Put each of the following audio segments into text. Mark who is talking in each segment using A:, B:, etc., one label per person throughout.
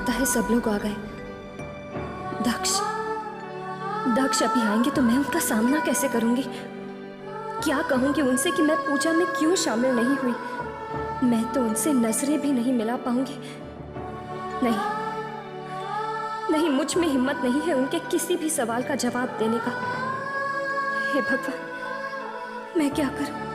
A: लगता है सब लोग आ गए। दक्ष अभी आएंगे तो मैं उनका सामना कैसे करूंगी? क्या कहूंगी उनसे कि मैं पूजा में क्यों शामिल नहीं हुई? मैं तो उनसे नजरें भी नहीं मिला पाऊंगी। नहीं, मुझ में हिम्मत नहीं है उनके किसी भी सवाल का जवाब देने का। हे भगवान, मैं क्या करूं?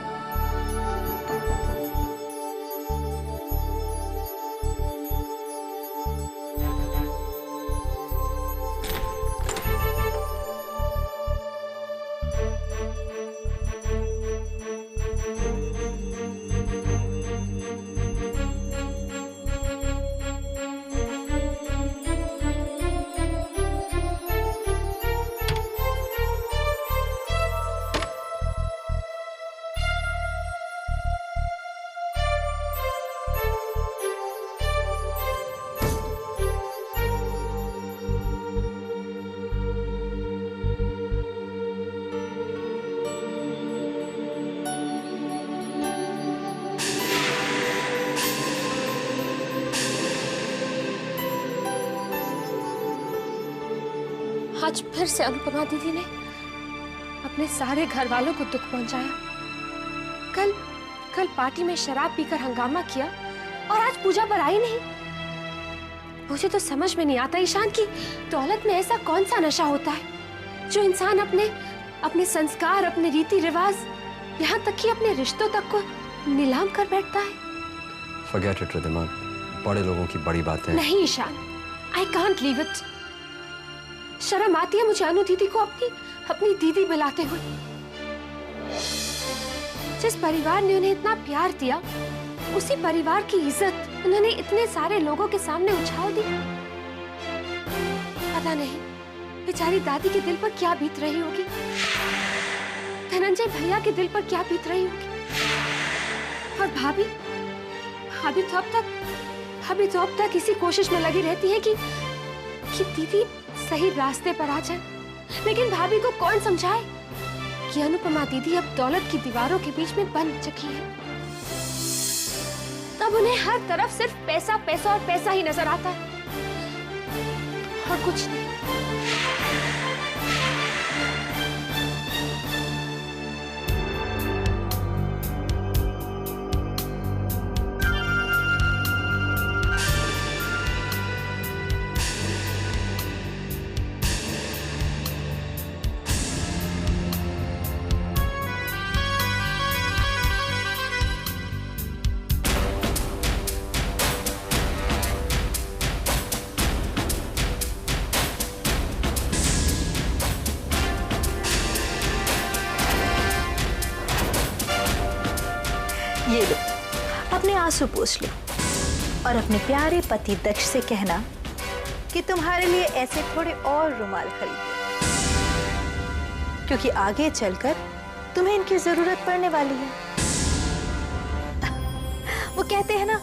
A: आज फिर से अनुपमा दीदी ने अपने सारे घर वालों को दुख पहुंचाया। कल पार्टी में शराब पीकर हंगामा किया और आज पूजा पर आई नहीं। मुझे तो समझ में नहीं आता ईशान की दौलत में ऐसा कौन सा नशा होता है जो इंसान अपने संस्कार, अपने रीति रिवाज, यहाँ तक कि अपने रिश्तों तक को नीलाम कर बैठता है।
B: Forget it, रिद्धिमा, बड़े लोगों की बड़ी बातें।
A: नहीं Ishan, I can't leave it। शर्म आती है मुझे अनु दीदी को अपनी दीदी बुलाते हुए। जिस परिवार ने उन्हें इतना प्यार दिया, उसी परिवार की इज्जत उन्होंने इतने सारे लोगों के सामने उछाल दी। पता नहीं बेचारी दादी के दिल पर क्या बीत रही होगी, धनंजय भैया के दिल पर क्या बीत रही होगी। और भाभी तो अब तक इसी कोशिश में लगी रहती है कि दीदी सही रास्ते पर आ जाए। लेकिन भाभी को कौन समझाए कि अनुपमा दीदी अब दौलत की दीवारों के बीच में बंद चुकी है। तब उन्हें हर तरफ सिर्फ पैसा पैसा और पैसा ही नजर आता है और कुछ नहीं।
C: ये लो, अपने आंसू पोंछ लो और अपने प्यारे पति दक्ष से कहना कि तुम्हारे लिए ऐसे थोड़े और रुमाल खरीदे, क्योंकि आगे चलकर तुम्हें इनकी जरूरत पड़ने वाली है। वो कहते हैं ना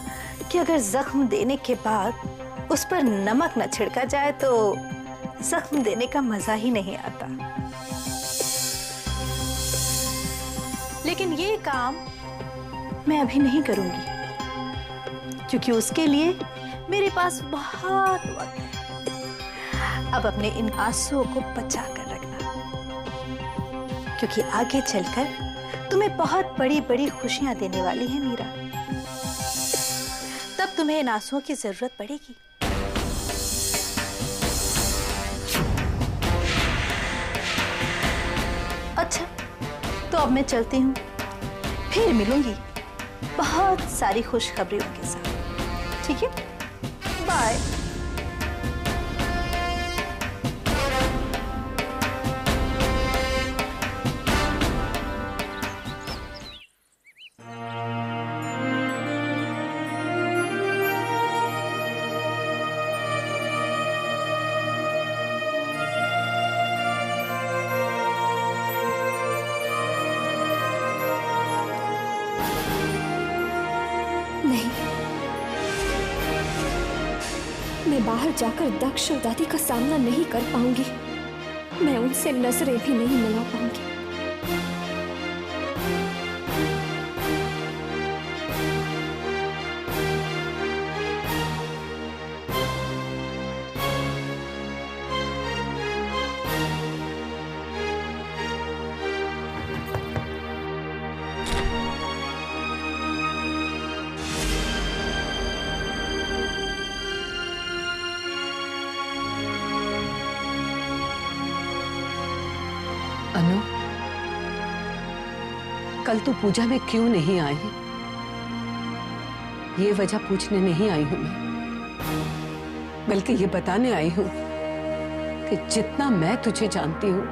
C: कि अगर जख्म देने के बाद उस पर नमक न छिड़का जाए तो जख्म देने का मजा ही नहीं आता। लेकिन ये काम मैं अभी नहीं करूंगी, क्योंकि उसके लिए मेरे पास बहुत वक्त है। अब अपने इन आंसुओं को बचा कर रखना, क्योंकि आगे चलकर तुम्हें बहुत बड़ी बड़ी खुशियां देने वाली है मीरा। तब तुम्हें इन आंसुओं की जरूरत पड़ेगी। अच्छा, तो अब मैं चलती हूँ, फिर मिलूंगी बहुत सारी खुशखबरियों के साथ। ठीक है, बाय।
A: मैं बाहर जाकर दक्ष और दादी का सामना नहीं कर पाऊंगी। मैं उनसे नजरें भी नहीं मिला पाऊंगी।
D: कल तू पूजा में क्यों नहीं आई? ये वजह पूछने नहीं आई हूं मैं, बल्कि ये बताने आई हूं कि जितना मैं तुझे जानती हूं,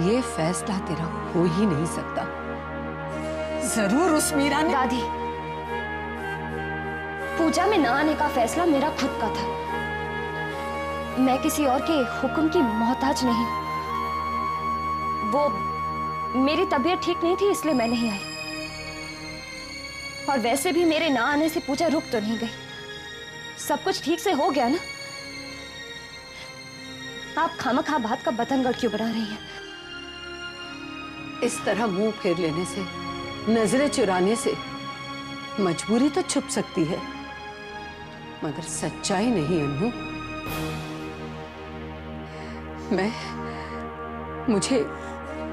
D: ये फैसला तेरा हो ही नहीं सकता। जरूर उस मीरा ने।
A: दादी, पूजा में ना आने का फैसला मेरा खुद का था। मैं किसी और के हुक्म की मोहताज नहीं। वो मेरी तबीयत ठीक नहीं थी, इसलिए मैं नहीं आई। और वैसे भी मेरे ना आने से पूजा रुक तो नहीं गई। सब कुछ ठीक से हो गया ना? आप खामखा बात का बतंगड़ क्यों बना रही हैं?
D: इस तरह मुंह फेर लेने से, नजरें चुराने से मजबूरी तो छुप सकती है, मगर सच्चाई नहीं अनु।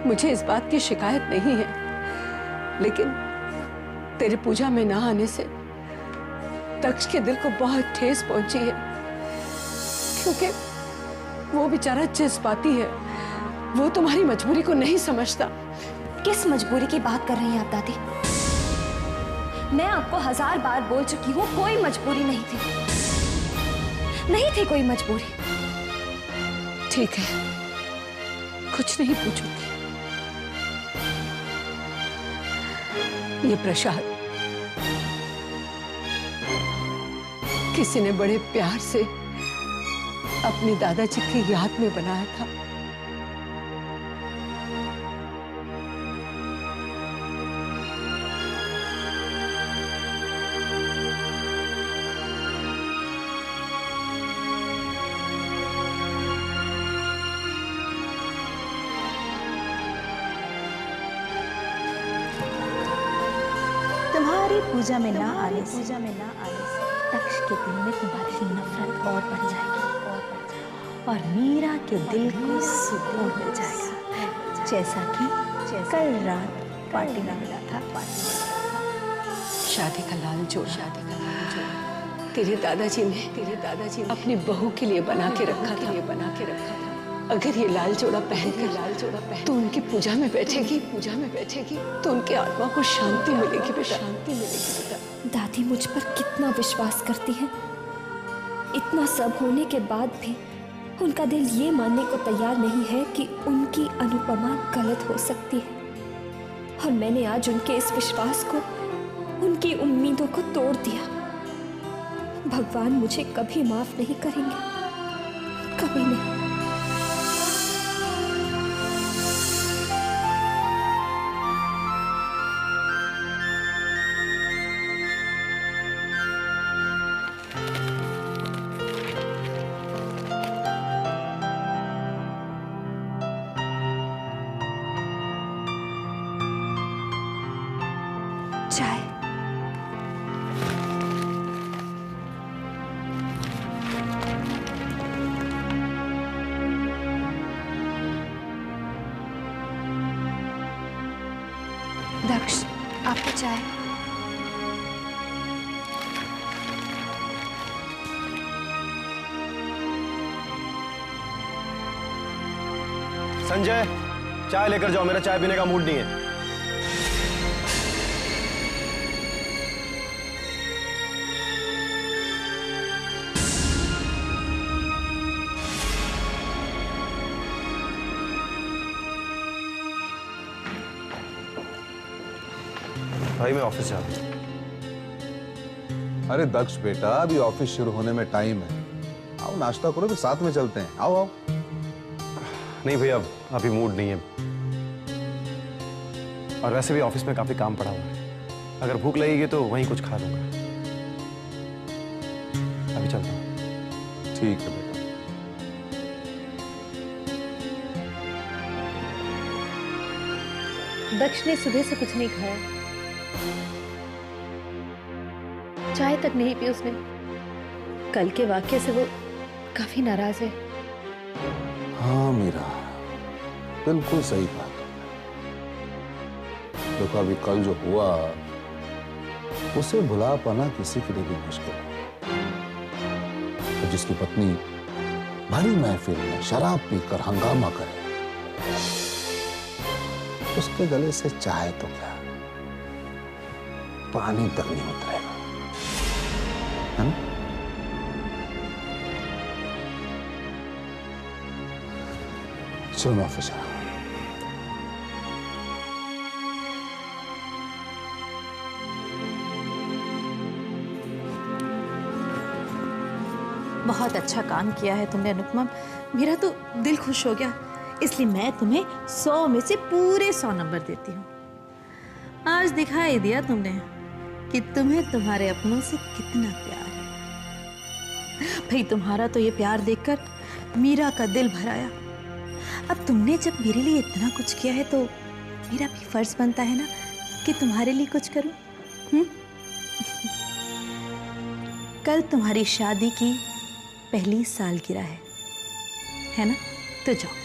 D: मुझे इस बात की शिकायत नहीं है, लेकिन तेरे पूजा में ना आने से दक्ष के दिल को बहुत ठेस पहुंची है, क्योंकि वो बेचारा जज्बाती है। वो तुम्हारी मजबूरी को नहीं समझता।
A: किस मजबूरी की बात कर रही हैं आप दादी? मैं आपको 1000 बार बोल चुकी हूँ, कोई मजबूरी नहीं थी। नहीं थी कोई मजबूरी।
D: ठीक है, कुछ नहीं पूछूंगी। ये प्रसाद किसी ने बड़े प्यार से अपनी दादाजी की याद में बनाया था।
C: तुम्हारी पूजा में ना आने से दक्ष के दिल में तुम्हारी नफरत और बढ़ जाएगी और मीरा के दिल को सुकून मिल जाएगा, जैसा कि कल रात पार्टी में मिला था।
D: शादी का लाल जोड़ा तेरे दादाजी ने अपनी बहू के लिए बना के रखा था। अगर ये लाल जोड़ा पहन तो उनकी पूजा में बैठेगी तो उनके आत्मा को शांति मिलेगी बेटा।
A: दादी मुझ पर कितना विश्वास करती हैं। इतना सब होने के बाद भी उनका दिल ये मानने को तैयार नहीं है कि उनकी अनुपमा गलत हो सकती है। और मैंने आज उनके इस विश्वास को, उनकी उम्मीदों को तोड़ दिया। भगवान मुझे कभी माफ नहीं करेंगे, कभी नहीं। चाय। दक्ष, आपको चाय।
E: संजय, चाय लेकर जाओ, मेरा चाय पीने का मूड नहीं है। भाई मैं ऑफिस जा रहा हूं।
F: अरे दक्ष बेटा, अभी ऑफिस शुरू होने में टाइम है। आओ नाश्ता करो, फिर साथ में चलते हैं। आओ।
E: नहीं भैया, अभी मूड नहीं है, और वैसे भी ऑफिस में काफी काम पड़ा हुआ है। अगर भूख लगेगी तो वहीं कुछ खा लूंगा। अभी चलता हूँ।
F: ठीक है बेटा।
C: दक्ष ने सुबह से कुछ नहीं खाया, चाय तक नहीं पी उसने। कल के वाक्य से वो काफी नाराज है।
F: हाँ मीरा, बिल्कुल सही बात। देखो अभी कल जो हुआ, उसे भुला पाना किसी के लिए भी मुश्किल है। तो जिसकी पत्नी भरी महफिल में शराब पीकर हंगामा करे, उसके गले से चाहे तो क्या, पानी तक नहीं उतरेगा, है ना? चलो ऑफिस आओ।
C: बहुत अच्छा काम किया है तुमने अनुपमा, मेरा तो दिल खुश हो गया। इसलिए मैं तुम्हें 100 में से पूरे 100 नंबर देती हूँ। आज दिखाई दिया तुमने कि तुम्हें तुम्हारे अपनों से कितना प्यार है। भाई तुम्हारा तो ये प्यार देखकर मीरा का दिल भर आया। अब तुमने जब मेरे लिए इतना कुछ किया है तो मेरा भी फर्ज बनता है ना कि तुम्हारे लिए कुछ करूं। कल तुम्हारी शादी की पहली सालगिरह है ना? तो जाओ,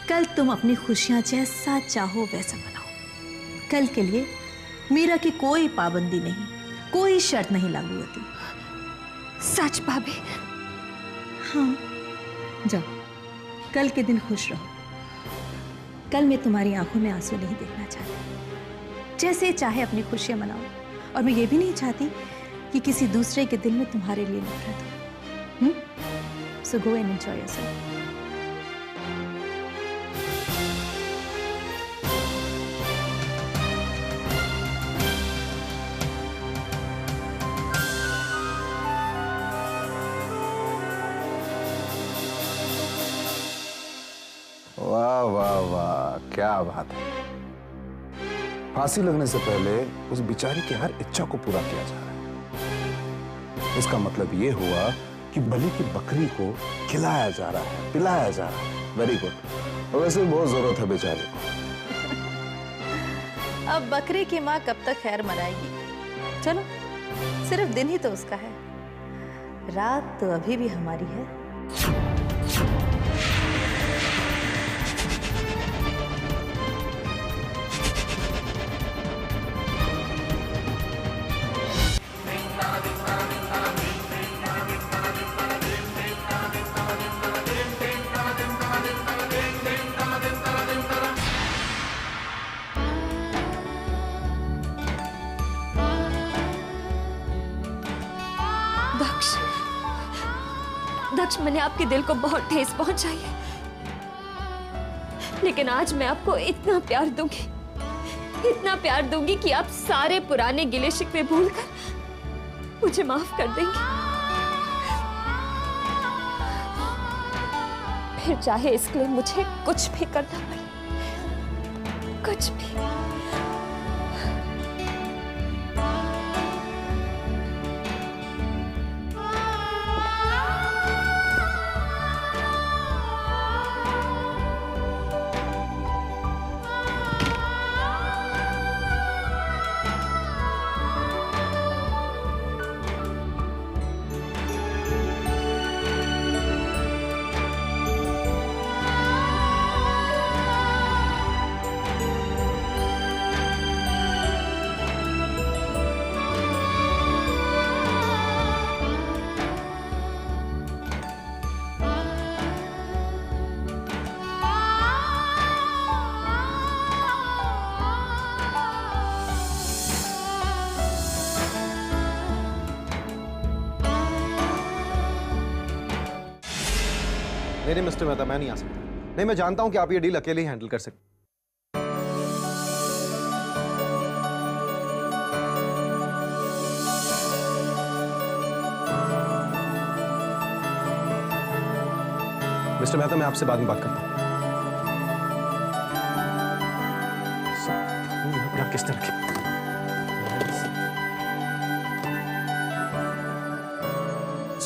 C: कल तुम अपनी खुशियां जैसा चाहो वैसा मनाओ। कल के लिए मीरा की कोई पाबंदी नहीं, कोई शर्त नहीं लागू होती।
A: सच भाभी?
C: हाँ, जाओ, कल के दिन खुश रहो। कल मैं तुम्हारी आंखों में आंसू नहीं देखना चाहती। जैसे चाहे अपनी खुशियां मनाओ। और मैं ये भी नहीं चाहती कि किसी दूसरे के दिल में तुम्हारे लिए नफरत हो। So go and enjoy yourself.
F: वाह वाह वाह, क्या बात है। फांसी लगने से पहले उस बेचारी की हर इच्छा को पूरा किया जा रहा है। इसका मतलब ये हुआ कि बलि की बकरी को खिलाया जा रहा है, पिलाया जा रहा है। Very good. और वैसे भी बहुत जरूरत है बेचारी को।
C: अब बकरी की माँ कब तक खैर मनाएगी? चलो, सिर्फ दिन ही तो उसका है, रात तो अभी भी हमारी है।
A: दक्ष, मैंने आपके दिल को बहुत ठेस पहुंचाई है, लेकिन आज मैं आपको इतना प्यार दूंगी कि आप सारे पुराने गिले शिकवे भूलकर मुझे माफ कर देंगे। फिर चाहे इसके लिए मुझे कुछ भी करना पड़े, कुछ भी।
E: नहीं मिस्टर मेहता, मैं नहीं आ सकता। नहीं, मैं जानता हूं कि आप ये डील अकेले ही हैंडल कर सकते। मिस्टर मेहता, मैं आपसे बाद में बात करता हूं। आप किसने रखे?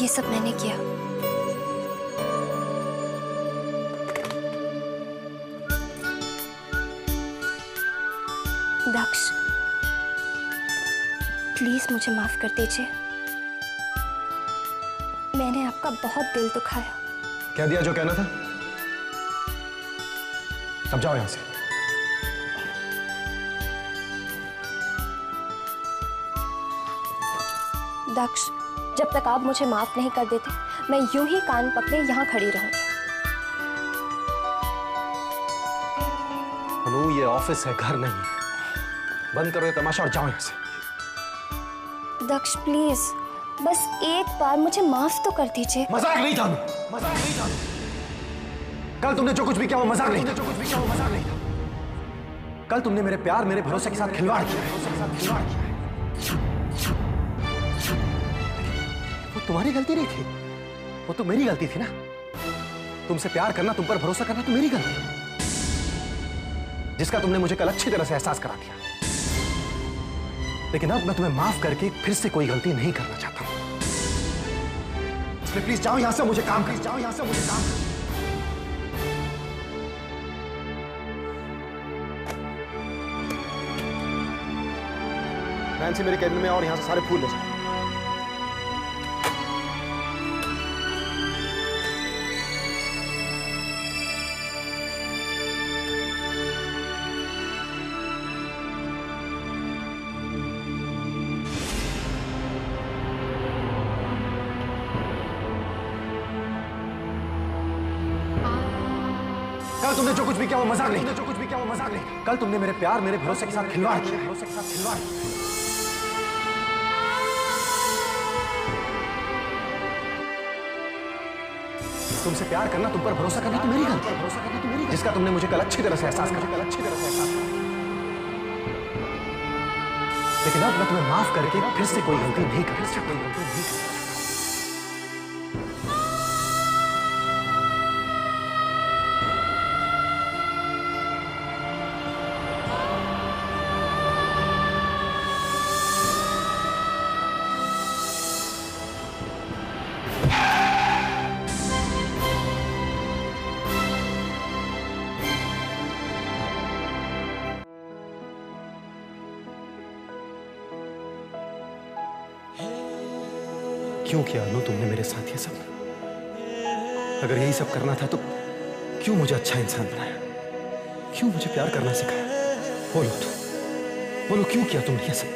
A: ये सब मैंने किया। दक्ष, प्लीज मुझे माफ कर दीजिए। मैंने आपका बहुत दिल दुखाया।
E: कह दिया जो कहना था। अब जाओ यहां से।
A: दक्ष, जब तक आप मुझे माफ नहीं कर देते, मैं यूं ही कान पकड़े यहां खड़ी रहूंगी।
E: अनु, ये ऑफिस है, घर नहीं है। बंद करो ये तमाशा और जाओ यहाँ से।
G: दक्ष प्लीज, बस एक बार मुझे माफ तो कर दीजिए।
E: मजाक नहीं था, मजाक नहीं था। कल तुमने जो कुछ भी किया वो मजाक नहीं था, जो कुछ भी किया वो मजाक नहीं था। कल तुमने मेरे प्यार, मेरे भरोसे के साथ खिलवाड़ किया। वो तुम्हारी गलती नहीं थी, वो तो मेरी गलती थी ना। तुमसे प्यार करना, तुम पर भरोसा करना तो मेरी गलती है, जिसका तुमने मुझे कल अच्छी तरह से एहसास करा दिया। लेकिन अब मैं तुम्हें माफ करके फिर से कोई गलती नहीं करना चाहता हूं। इसलिए प्लीज जाओ यहां से, मुझे काम कर, जाओ यहां से, मुझे काम कर। नैन्सी मेरे कैबिन में और यहां से सारे फूल ले जाओ। कल तुमने जो कुछ भी किया वो मजाक नहीं, जो कुछ भी किया वो मजाक नहीं। कल तुमने मेरे प्यार, मेरे भरोसे के साथ खिलवाड़ किया, भरोसे के साथ खिलवाड़ किया। तुमसे प्यार करना, तुम पर भरोसा करना तो मेरी गलती है, भरोसा करना तो मेरी, जिसका तुमने मुझे कल अच्छी तरह से एहसास करा, कल अच्छी तरह से एहसास करा। लेकिन अब मैं तुम्हें माफ करके फिर से कोई गलती नहीं कर सकता, कोई गलती नहीं कर। क्यों किया अनु तुमने मेरे साथ ये सब? अगर यही सब करना था तो क्यों मुझे अच्छा इंसान बनाया? क्यों मुझे प्यार करना सिखाया? बोलो तो, बोलो क्यों किया तुमने ये सब?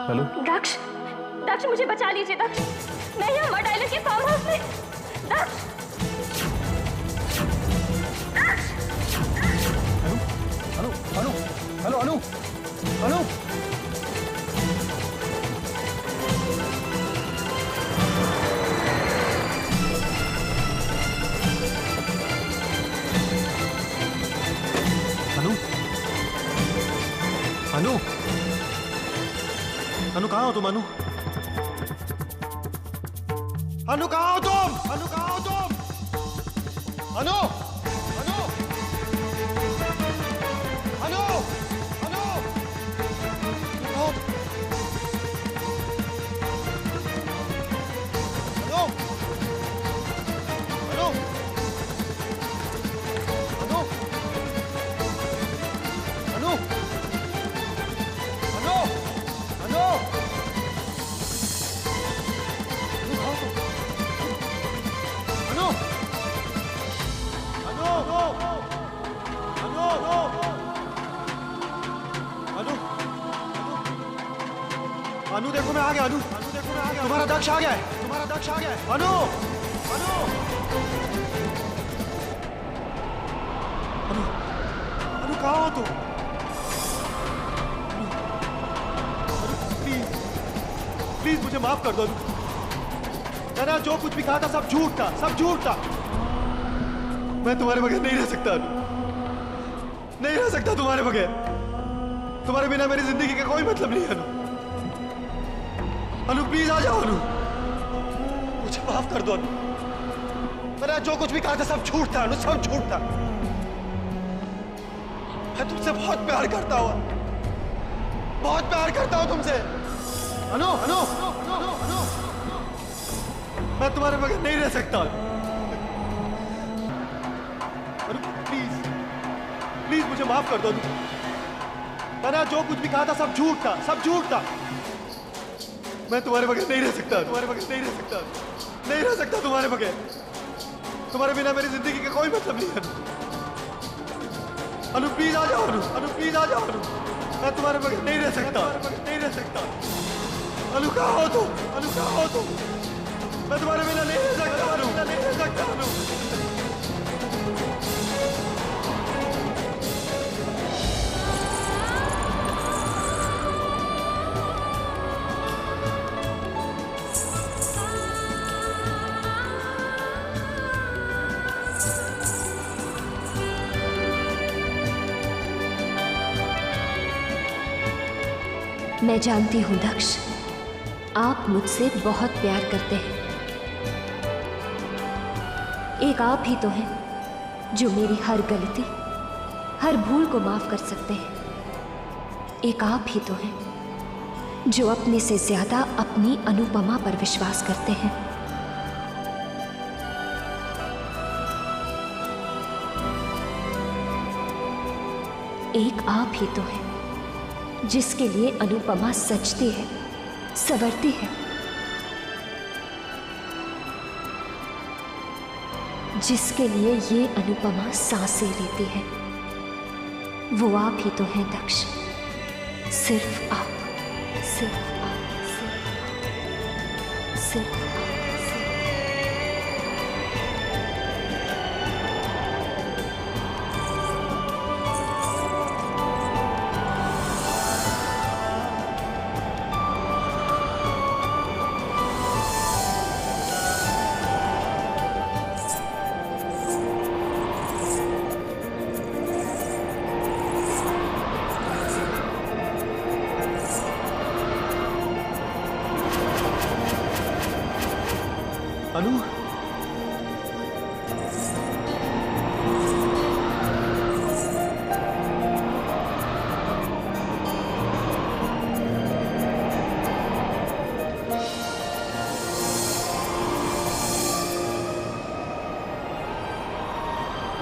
E: हेलो
G: दक्ष, दक्ष मुझे बचा लीजिए दक्ष, मैं यहाँ मड आइलैंड के फार्म हाउस में। दक्ष,
E: अनु, अनु, हेलो अनु, अनु, अनु, अनु, अनु कहाँ हो तुम? अनु, अनु कहाँ हो तुम? अनु कहाँ हो तुम? अनु, अनु, अनु, अनु, अनु, अनु, अनु, अनु, अनु, अनु, अनु देखो मैं आ गया। अनु, अनु देखो मैं आ गया। तुम्हारा दक्ष आ गया है, तुम्हारा दक्ष आ गया है। अनु, अनु, अनु, अनु कहाँ हो तुम? प्लीज, प्लीज मुझे माफ कर दो अनु। मैंने जो कुछ भी कहा था सब झूठ था, सब झूठ था। मैं तुम्हारे बगैर नहीं रह सकता अनु, नहीं रह सकता तुम्हारे बगैर। तुम्हारे बिना मेरी जिंदगी का कोई मतलब नहीं है अनु। अनु प्लीज आ जाओ अनु, मुझे माफ कर दो अनु। मैंने जो कुछ भी कहा था सब झूठ था अनु, सब झूठ था। मैं तुमसे बहुत प्यार करता हूँ, बहुत प्यार करता हूँ तुमसे अनु, अनु, अनु, अनु, अनु। मैं तुम्हारे बगैर नहीं रह सकता अनु, प्लीज, प्लीज मुझे माफ कर दो अनु। मैंने जो कुछ भी कहा था सब झूठ था, सब झूठ था। मैं तुम्हारे बगैर नहीं रह सकता, तुम्हारे बगैर नहीं रह सकता, नहीं रह सकता तुम्हारे बगैर। तुम्हारे बिना मेरी जिंदगी का कोई मतलब नहीं है अनु, प्लीज आ जाओ अनु, अनु प्लीज आ जाओ अनु। मैं तुम्हारे बगैर नहीं रह सकता, नहीं रह सकता। अनु कहाँ हो तुम? अनु कहाँ हो तुम? मैं तुम्हारे बिना नहीं रह
A: मैं जानती हूं दक्ष, आप मुझसे बहुत प्यार करते हैं। एक आप ही तो हैं जो मेरी हर गलती, हर भूल को माफ कर सकते हैं। एक आप ही तो हैं जो अपने से ज्यादा अपनी अनुपमा पर विश्वास करते हैं। एक आप ही तो हैं जिसके लिए अनुपमा सजती है, संवरती है। जिसके लिए ये अनुपमा सांसें लेती है, वो आप ही तो हैं दक्ष। सिर्फ आप, सिर्फ आप, सिर्फ आप, सिर्फ आप।
E: अनु,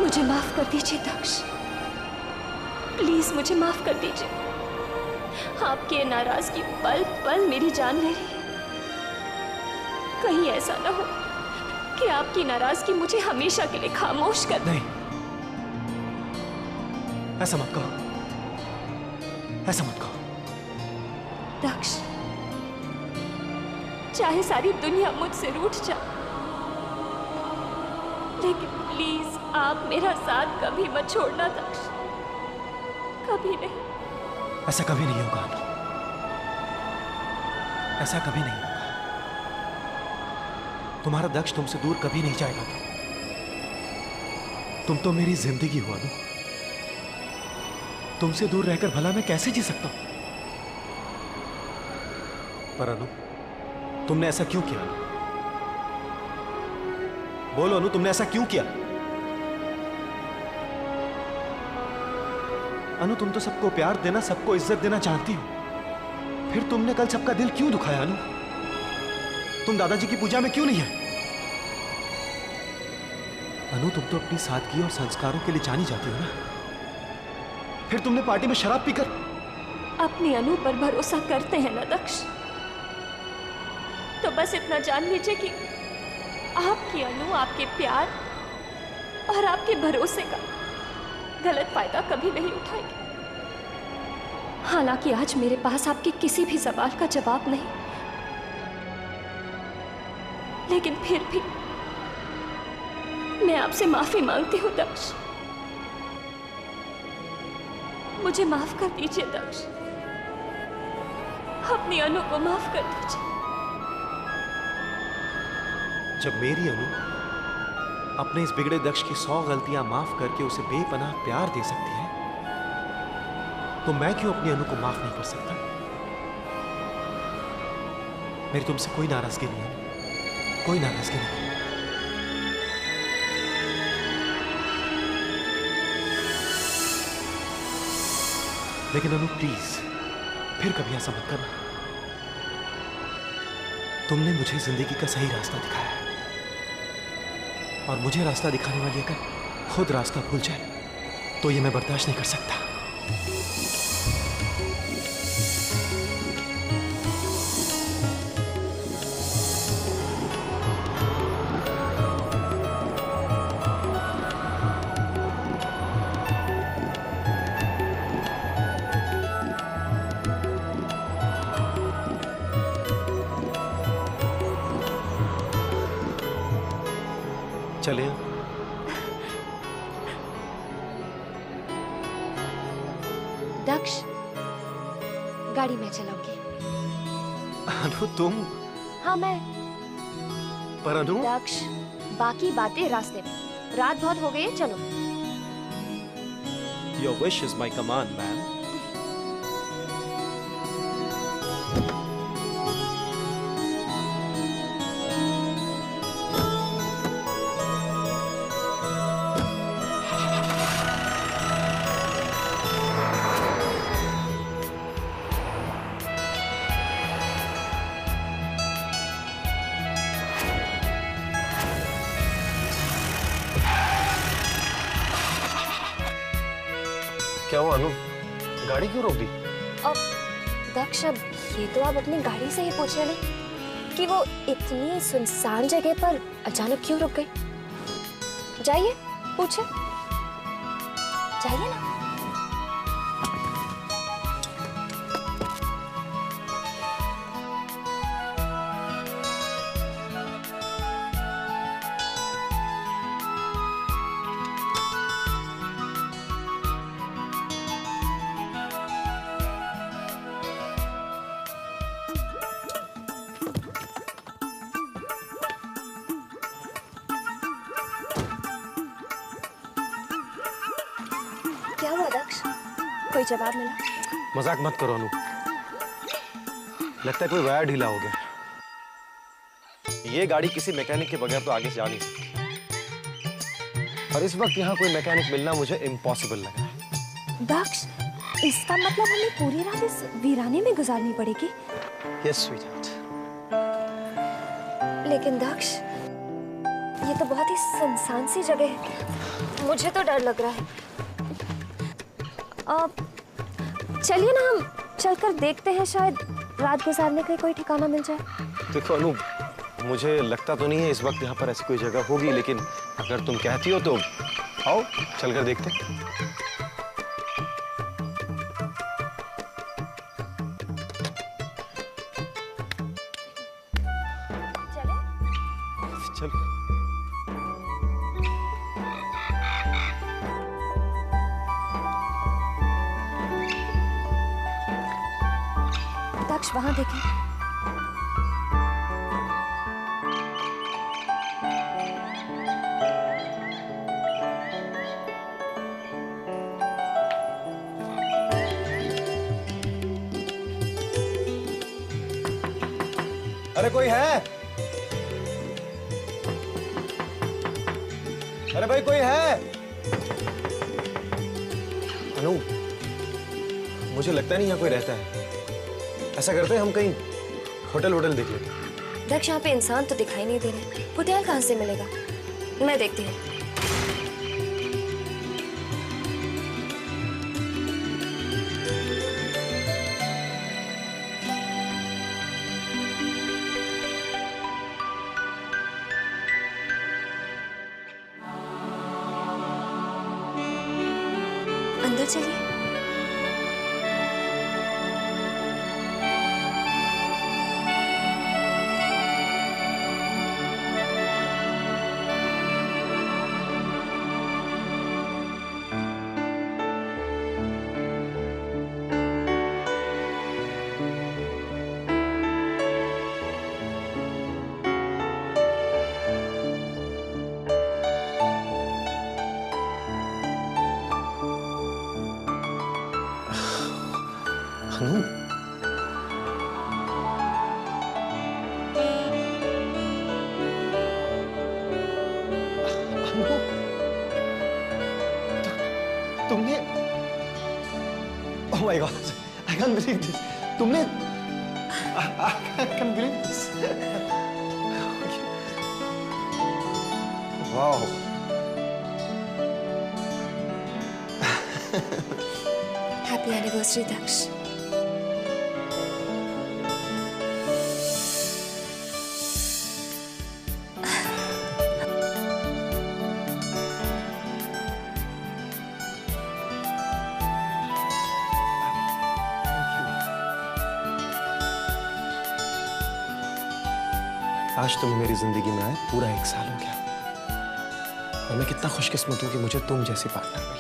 A: मुझे माफ कर दीजिए दक्ष, प्लीज मुझे माफ कर दीजिए। आपके नाराजगी पल पल मेरी जान ले रही है। कहीं ऐसा ना हो कि आपकी नाराजगी मुझे हमेशा के लिए खामोश कर दे।
E: नहीं, ऐसा मत कहो, ऐसा मत कहो।
A: दक्ष, चाहे सारी दुनिया मुझसे रूठ जाए, लेकिन प्लीज आप मेरा साथ कभी मत छोड़ना दक्ष, कभी नहीं।
E: ऐसा कभी नहीं होगा अनु, ऐसा कभी नहीं होगा। तुम्हारा दक्ष तुमसे दूर कभी नहीं जाएगा। तुम तो मेरी जिंदगी हो अनु। तुमसे दूर रहकर भला मैं कैसे जी सकता हूं? पर अनु, तुमने ऐसा क्यों किया? बोलो अनु, तुमने ऐसा क्यों किया? अनु, तुम तो सबको प्यार देना, सबको इज्जत देना चाहती हो। फिर तुमने कल सबका दिल क्यों दुखाया अनु? तुम दादाजी की पूजा में क्यों नहीं है? अनु, तुम तो अपनी सादगी और संस्कारों के लिए जानी जाती हो ना। फिर तुमने पार्टी में शराब पीकर
A: अपनी अनु पर भरोसा करते हैं ना दक्ष, तो बस इतना जान लीजिए कि आपकी अनु आपके प्यार और आपके भरोसे का गलत फायदा कभी नहीं उठाएगी। हालांकि आज मेरे पास आपके किसी भी सवाल का जवाब नहीं, लेकिन फिर भी मैं आपसे माफी मांगती हूं दक्ष। मुझे माफ कर दीजिए दक्ष, अपनी अनु को माफ कर दीजिए।
E: जब मेरी अनु अपने इस बिगड़े दक्ष की 100 गलतियां माफ करके उसे बेपनाह प्यार दे सकती है, तो मैं क्यों अपनी अनु को माफ नहीं कर सकता? मेरी तुमसे कोई नाराजगी नहीं है, कोई नाराजगी नहीं। लेकिन अनु प्लीज, फिर कभी ऐसा मत करना। तुमने मुझे जिंदगी का सही रास्ता दिखाया है, और मुझे रास्ता दिखाने वाली अगर खुद रास्ता भूल जाए तो ये मैं बर्दाश्त नहीं कर सकता। चले
A: दक्ष, गाड़ी मैं चलाऊंगी।
E: अनु तुम?
A: हाँ मैं।
E: पर अनु,
A: दक्ष, बाकी बातें रास्ते में। रात बहुत हो गई है, चलो।
E: Your wish is my command, ma'am. क्या हुआ अनु? गाड़ी क्यों रोक दी?
G: अब दक्ष, अब ये तो आप अपनी गाड़ी से ही पूछे ना कि वो इतनी सुनसान जगह पर अचानक क्यों रुक गई। जाइए पूछे, जाइए ना। क्या हुआ दक्ष, कोई जवाब मिला?
E: मजाक मत करो अनु, लगता है कोई वायर ढीला हो गया। ये गाड़ी किसी मैकेनिक के बगैर तो आगे से जा नहीं सकती, और इस वक्त यहाँ कोई मैकेनिक मिलना मुझे इम्पॉसिबल लगा है।
G: दक्ष, इसका मतलब हमें पूरी रात इस वीराने में गुजारनी पड़ेगी?
E: Yes sweetheart.
G: लेकिन दक्ष, ये तो बहुत ही सुनसान सी जगह है, मुझे तो डर लग रहा है। चलिए ना, हम चलकर देखते हैं, शायद रात गुजारने का कोई ठिकाना मिल जाए।
E: देखो अनु, मुझे लगता तो नहीं है इस वक्त यहाँ पर ऐसी कोई जगह होगी, लेकिन अगर तुम कहती हो तो आओ चलकर देखते हैं। चलो।
G: दक्ष, वहां देखिए।
E: अरे कोई है? अरे भाई कोई है? अनु, मुझे लगता नहीं यहाँ कोई रहता है। ऐसा करते हैं, हम कहीं होटल देख लेते हैं।
G: दक्ष, यहाँ पे इंसान तो दिखाई नहीं दे रहे, होटल कहाँ से मिलेगा? मैं देखती हूँ। अंदर चलिए।
E: अनु, तुमने, oh my God, I can't believe this. तुमने, I can't believe this. Wow.
G: Happy anniversary, Daksh.
E: आज तुम मेरी जिंदगी में आए पूरा 1 साल हो गया, और मैं कितना खुशकिस्मत हूं कि मुझे तुम जैसी पार्टनर मिली।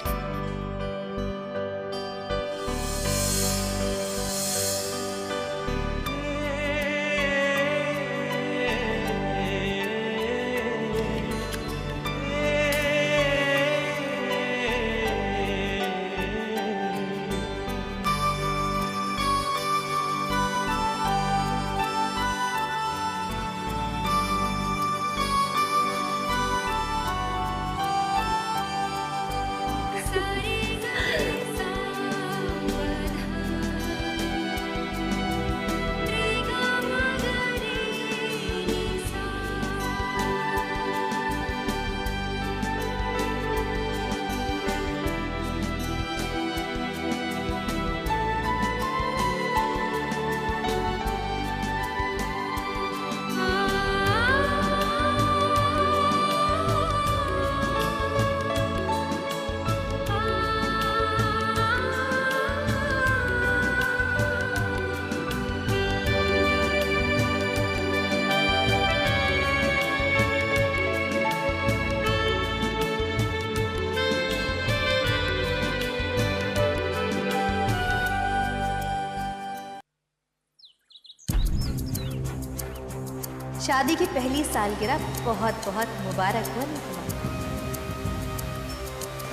C: शादी की पहली सालगिरह बहुत बहुत मुबारक हो।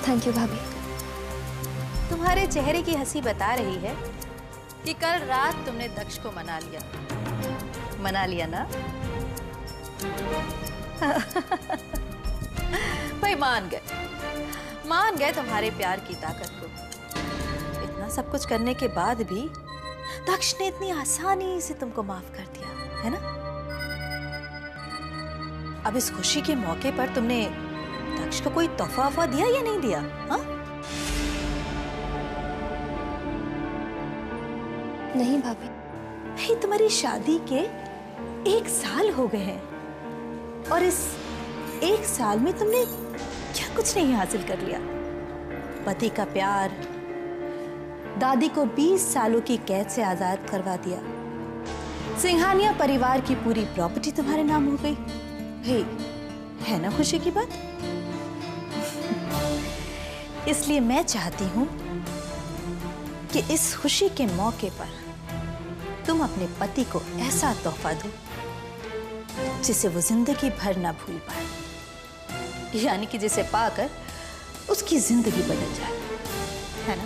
G: थैंक यू भाभी।
C: तुम्हारे चेहरे की हंसी बता रही है कि कल रात तुमने दक्ष को मना लिया। मना लिया ना? भाई मान गए तुम्हारे प्यार की ताकत को। इतना सब कुछ करने के बाद भी दक्ष ने इतनी आसानी से तुमको माफ कर दिया, है ना? अब इस खुशी के मौके पर तुमने दक्ष को कोई तोहफा दिया या नहीं दिया? हाँ?
G: नहीं भाभी।
C: भाई तुम्हारी शादी के 1 साल हो गए हैं और इस 1 साल में तुमने क्या कुछ नहीं हासिल कर लिया? पति का प्यार, दादी को 20 सालों की कैद से आजाद करवा दिया, सिंघानिया परिवार की पूरी प्रॉपर्टी तुम्हारे नाम हो गई। हे, है ना खुशी की बात? इसलिए मैं चाहती हूं कि इस खुशी के मौके पर तुम अपने पति को ऐसा तोहफा दो जिसे वो जिंदगी भर ना भूल पाए, यानी कि जिसे पाकर उसकी जिंदगी बदल जाए, है ना?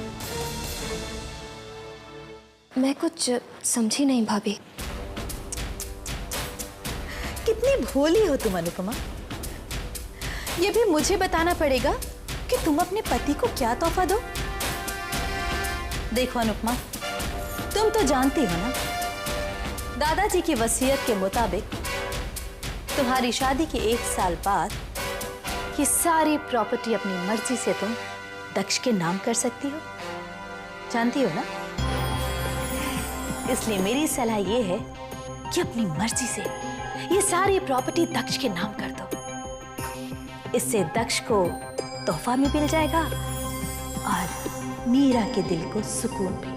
G: मैं कुछ समझी नहीं भाभी।
C: कितनी भोली हो तुम अनुपमा। ये भी मुझे बताना पड़ेगा कि तुम अपने पति को क्या तोहफा दो। देखो अनुपमा, तुम तो जानती हो ना, दादाजी की वसीयत के मुताबिक तुम्हारी शादी के 1 साल बाद ये सारी प्रॉपर्टी अपनी मर्जी से तुम दक्ष के नाम कर सकती हो। जानती हो ना? इसलिए मेरी सलाह ये है कि अपनी मर्जी से ये सारी प्रॉपर्टी दक्ष के नाम कर दो। इससे दक्ष को तोहफा भी मिल जाएगा और मीरा के दिल को सुकून भी।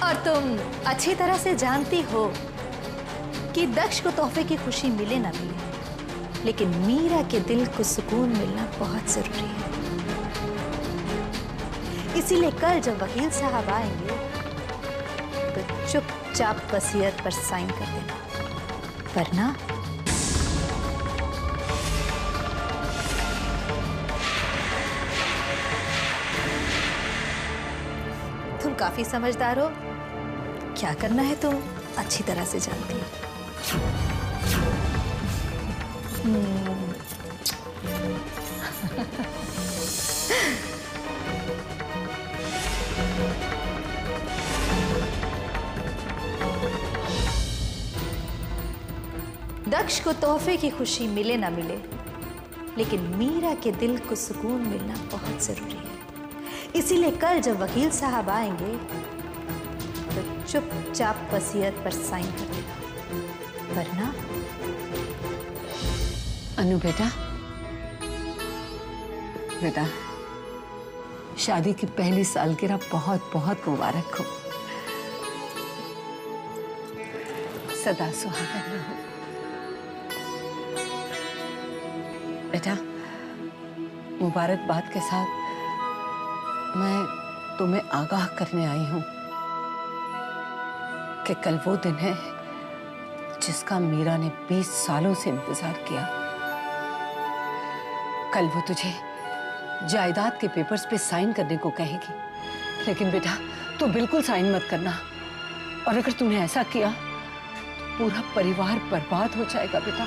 C: और तुम अच्छी तरह से जानती हो कि दक्ष को तोहफे की खुशी मिले ना मिले, लेकिन मीरा के दिल को सुकून मिलना बहुत जरूरी है। इसीलिए कल जब वकील साहब आएंगे तो चुपचाप वसीयत पर साइन कर देना, वरना तुम काफी समझदार हो। क्या करना है तुम अच्छी तरह से जानती हो। दक्ष को तोहफे की खुशी मिले ना मिले, लेकिन मीरा के दिल को सुकून मिलना बहुत जरूरी है। इसीलिए कल जब वकील साहब आएंगे तो चुपचाप वसीयत पर साइन कर देना, वरना।
D: अनु बेटा, शादी की पहली सालगिरह बहुत बहुत मुबारक हो। सदा सुहागन रहो। बेटा, मुबारकबाद के साथ मैं तुम्हें आगाह करने आई हूं कि कल वो दिन है जिसका मीरा ने 20 सालों से इंतजार किया। कल वो तुझे जायदाद के पेपर्स पे साइन करने को कहेगी, लेकिन बेटा तू बिल्कुल साइन मत करना, और अगर तूने ऐसा किया तो पूरा परिवार बर्बाद हो जाएगा बेटा।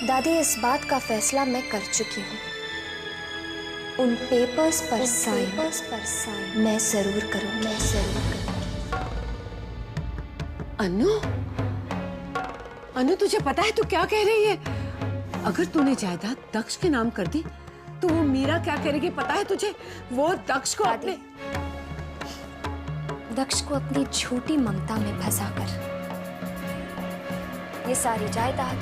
G: दादी, इस बात का फैसला मैं कर चुकी हूँ। उन पेपर्स पर साइन मैं जरूर करूँगी।
D: अनु, तुझे पता है तू क्या कह रही है? अगर तूने जायदाद दक्ष के नाम कर दी तो वो मीरा क्या करेगी पता है तुझे? वो दक्ष को
G: अपनी झूठी ममता में फंसाकर ये सारी जायदाद,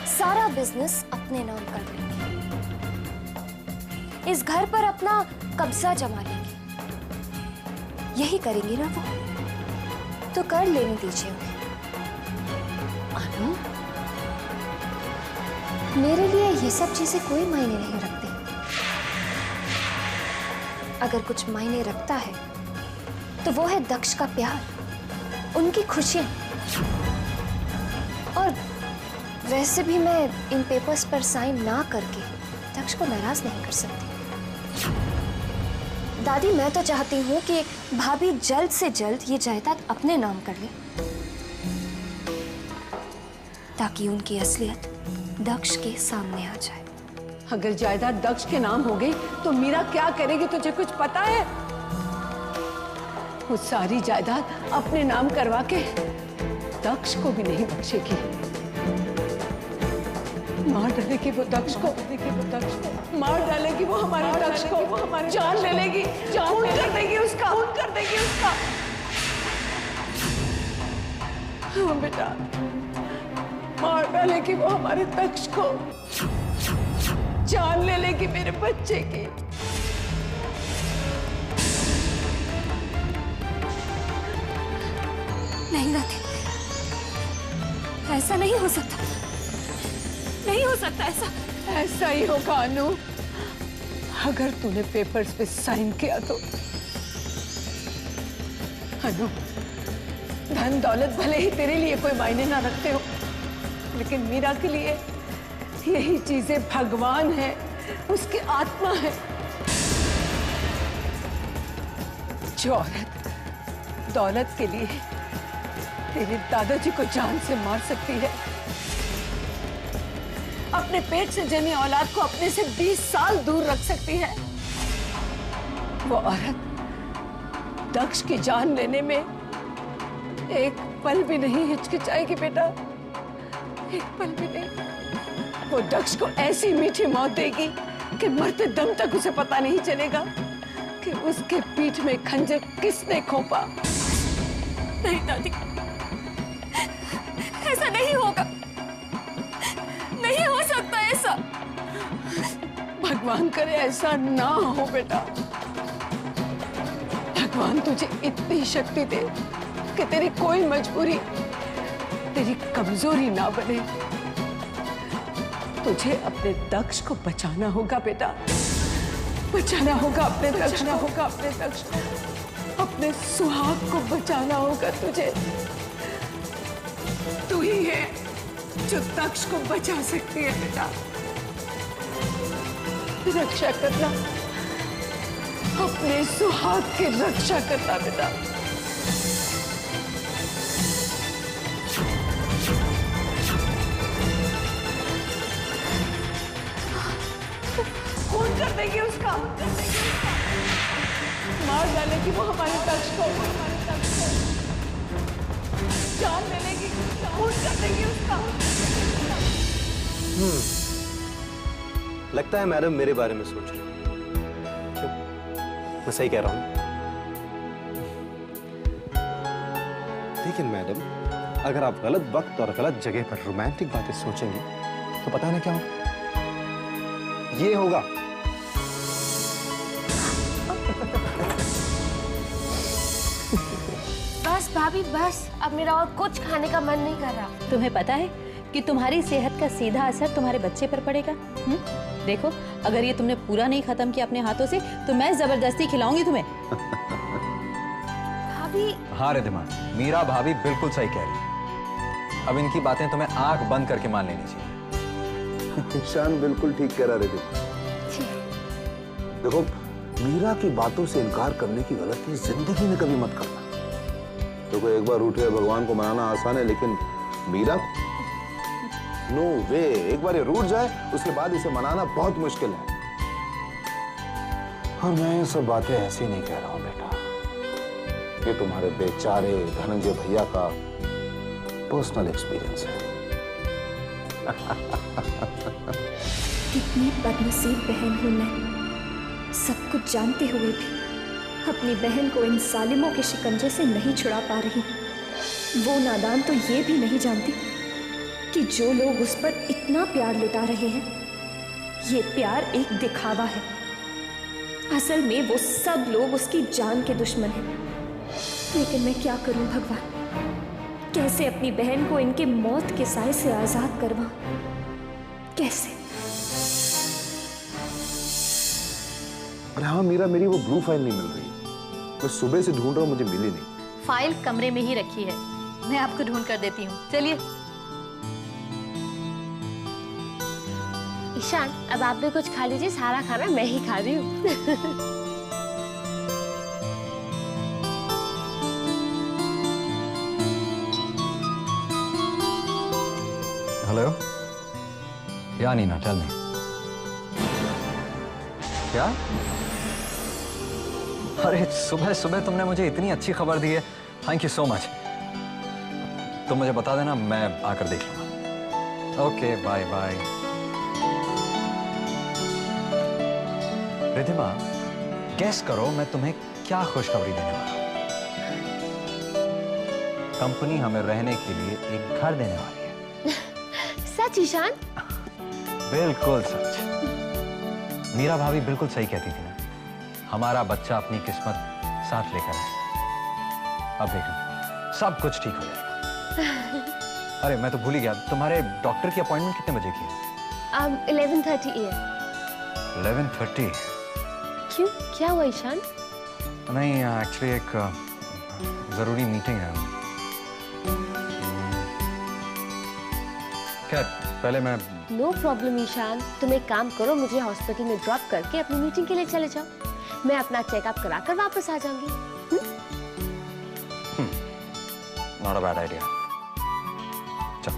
G: सारा बिजनेस अपने नाम कर लेंगे, इस घर पर अपना कब्जा जमा लेंगे। यही करेंगी ना वो? तो कर लेने दीजिए उन्हें।
D: अनु,
G: मेरे लिए ये सब चीजें कोई मायने नहीं रखती। अगर कुछ मायने रखता है तो वो है दक्ष का प्यार, उनकी खुशियां। और वैसे भी मैं इन पेपर्स पर साइन ना करके दक्ष को नाराज नहीं कर सकती। दादी, मैं तो चाहती हूँ कि भाभी जल्द से जल्द ये जायदाद अपने नाम कर ले, ताकि उनकी असलियत दक्ष के सामने आ जाए।
D: अगर जायदाद दक्ष के नाम हो गई तो मीरा क्या करेगी, तुझे कुछ पता है? वो सारी जायदाद अपने नाम करवा के दक्ष को भी नहीं बख्शेगी। मार डालेगी वो दक्ष को, मार डालेगी वो हमारे दक्ष को, वो हमारी जान ले लेगी, खून कर देगी उसका, खून कर देगी उसका। हाँ बेटा, मार डालेगी वो हमारे दक्ष को, जान ले लेगी मेरे बच्चे की।
A: नहीं दादी, ऐसा नहीं हो सकता, नहीं हो सकता ऐसा।
D: ऐसा ही होगा अनु, अगर तूने पेपर्स पे साइन किया तो। अनु, धन दौलत भले ही तेरे लिए कोई मायने ना रखते हो, लेकिन मीरा के लिए यही चीजें भगवान है, उसकी आत्मा है। जो औरत दौलत के लिए तेरे दादाजी को जान से मार सकती है, अपने पेट से जनी औलाद को अपने से 20 साल दूर रख सकती है, वो औरत दक्ष की जान लेने में एक पल भी नहीं हिचकिचाएगी बेटा, एक पल भी नहीं। वो दक्ष को ऐसी मीठी मौत देगी कि मरते दम तक उसे पता नहीं चलेगा कि उसके पीठ में खंजर किसने खोपा।
A: नहीं दादी, ऐसा नहीं होगा, नहीं हो सकता ऐसा।
D: भगवान करे ऐसा ना हो बेटा। भगवान तुझे इतनी शक्ति दे कि तेरी कोई मजबूरी तेरी कमजोरी ना बने। तुझे अपने दक्ष को बचाना होगा बेटा, बचाना होगा अपने दक्ष को, अपने सुहाग को बचाना होगा तुझे। तू ही है जो दक्ष को बचा सकती है बेटा। रक्षा करना, अपने सुहाग की रक्षा करना बेटा। खून कर देगी उसका, मार डालेगी वो हमारे दक्ष को, जान ले लेगी, खून कर देगी उसका।
E: लगता है मैडम मेरे बारे में सोच रही हैं। क्यों? मैं सही कह रहा हूं? लेकिन मैडम, अगर आप गलत वक्त और गलत जगह पर रोमांटिक बातें सोचेंगे तो पता नहीं क्या होगा। ये होगा।
A: बस भाभी बस, अब मेरा और कुछ खाने का मन नहीं कर रहा।
C: तुम्हें पता है कि तुम्हारी सेहत का सीधा असर तुम्हारे बच्चे पर पड़ेगा। देखो, अगर ये तुमने पूरा नहीं खत्म किया अपने हाथों से तो मैं जबरदस्ती खिलाऊंगी तुम्हें।
A: भाभी।
B: हाँ रिद्धिमा, मीरा भाभी बिल्कुल सही कह रही है। अब इनकी बातें तुम्हें आंख बंद करके मान लेनी चाहिए।
F: ईशान बिल्कुल ठीक कह रहा रिद्धिमा। देखो, मीरा की बातों से इनकार करने की गलती जिंदगी में कभी मत करना। देखो, एक बार रूठे भगवान को मनाना आसान है, लेकिन मीरा नो वे। एक बार ये रूठ जाए उसके बाद इसे मनाना बहुत मुश्किल है। और मैं ये सब बातें ऐसे ही नहीं कह रहा हूं बेटा, ये तुम्हारे बेचारे धनंजय भैया का पर्सनल एक्सपीरियंस है।
G: कितनी बदनसीब बहन हूं मैं, सब कुछ जानते हुए भी अपनी बहन को इन जालिमों के शिकंजे से नहीं छुड़ा पा रही। वो नादान तो ये भी नहीं जानती कि जो लोग उस पर इतना प्यार लुटा रहे हैं, ये प्यार एक दिखावा है। असल में वो सब लोग उसकी जान के दुश्मन हैं। लेकिन मैं क्या करूं भगवान, कैसे अपनी बहन को इनके मौत के साए से आजाद करवाऊं?
C: कैसे?
F: अरे हाँ मीरा, मेरी वो ब्लू फाइल नहीं मिल रही। मैं सुबह से ढूंढ रहा हूँ, मुझे मिली नहीं।
C: फाइल कमरे में ही रखी है, मैं आपको ढूंढ कर देती हूँ। चलिए।
A: ईशान, अब आप भी कुछ खा लीजिए, सारा खाना मैं ही खा रही हूँ।
B: हेलो, या नीना, टेल मी। क्या? अरे सुबह सुबह तुमने मुझे इतनी अच्छी खबर दी है, थैंक यू सो मच। तुम मुझे बता देना, मैं आकर देख लूंगा। Okay, bye bye. Riddhima, guess करो मैं तुम्हें क्या खुशखबरी देने वाला हूं। कंपनी हमें रहने के लिए एक घर देने वाली है।
A: सच ईशान?
B: बिल्कुल सच। मीरा भाभी बिल्कुल सही कहती थी ना, हमारा बच्चा अपनी किस्मत साथ लेकर आए। अब देखो सब कुछ ठीक हो जाएगा। अरे मैं तो भूल ही गया, तुम्हारे डॉक्टर की अपॉइंटमेंट कितने बजे की है?
A: 11:30 AM।
B: 11:30?
A: क्यों, क्या हुआ ईशान?
B: नहीं, एक्चुअली एक जरूरी मीटिंग है। खैर पहले मैं।
A: नो प्रॉब्लम ईशान, तुम एक काम करो, मुझे हॉस्पिटल में ड्रॉप करके अपनी मीटिंग के लिए चले जाओ। मैं अपना चेकअप कराकर वापस आ जाऊंगी।
B: Not a bad idea. चलो।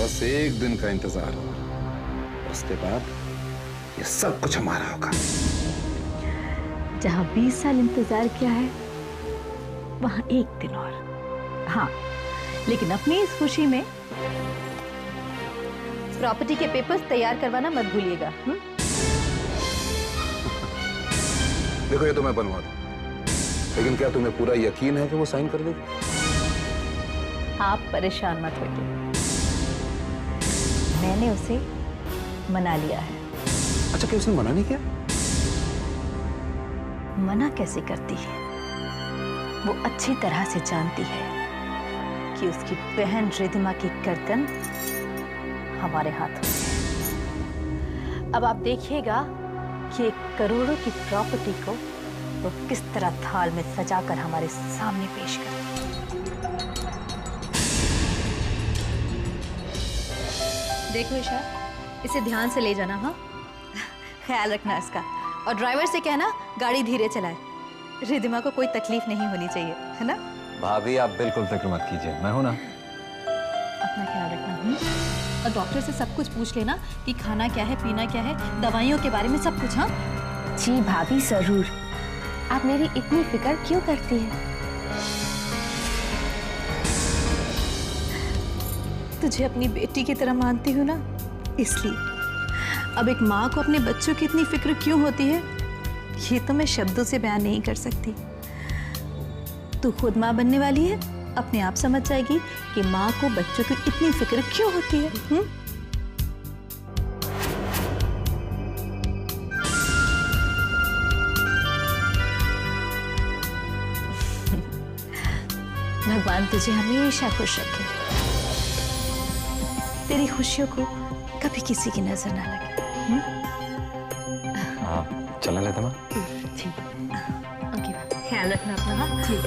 F: बस एक दिन का इंतजार, उसके बाद ये सब कुछ हमारा होगा।
C: जहां 20 साल इंतजार किया है, वहां एक दिन और। हाँ, लेकिन अपनी इस खुशी में प्रॉपर्टी के पेपर्स तैयार करवाना मत भूलिएगा।
F: देखो ये तो मैं बनवा दूं, लेकिन क्या तुम्हें पूरा यकीन है कि वो साइन कर देगी?
C: आप परेशान मत होइए, मैंने उसे मना लिया है।
F: अच्छा, क्या उसने मना नहीं किया?
C: मना कैसे करती है? वो अच्छी तरह से जानती है कि उसकी बहन रिद्धिमा की गर्दन हमारे हाथों में। अब आप देखिएगा कि एक करोड़ों की प्रॉपर्टी को वो किस तरह थाल में सजाकर हमारे सामने पेश करती है। देखो ईशा, इसे ध्यान से ले जाना। हाँ, ख्याल रखना इसका, और ड्राइवर से कहना गाड़ी धीरे चलाए। रिद्धिमा को कोई तकलीफ नहीं होनी चाहिए, है ना?
B: भाभी आप बिल्कुल फिक्र मत कीजिए, मैं हूं ना।
C: अपना ख्याल रखना। और डॉक्टर से सब कुछ पूछ लेना कि खाना क्या है, पीना क्या है, दवाइयों के बारे में सब कुछ। हाँ
A: जी भाभी, जरूर। आप मेरी इतनी फिक्र क्यों करती हैं?
C: तुझे अपनी बेटी की तरह मानती हूँ ना, इसलिए। अब एक माँ को अपने बच्चों की इतनी फिक्र क्यों होती है, ये तो मैं शब्दों से बयान नहीं कर सकती। तू खुद माँ बनने वाली है, अपने आप समझ जाएगी कि माँ को बच्चों की इतनी फिक्र क्यों होती है। भगवान तुझे हमेशा खुश रखे, तेरी खुशियों को कभी किसी की नजर ना लगे।
B: आप चलने लेते माँ।
C: ठीक, ओके, ख्याल रखना अपना। हाँ ठीक।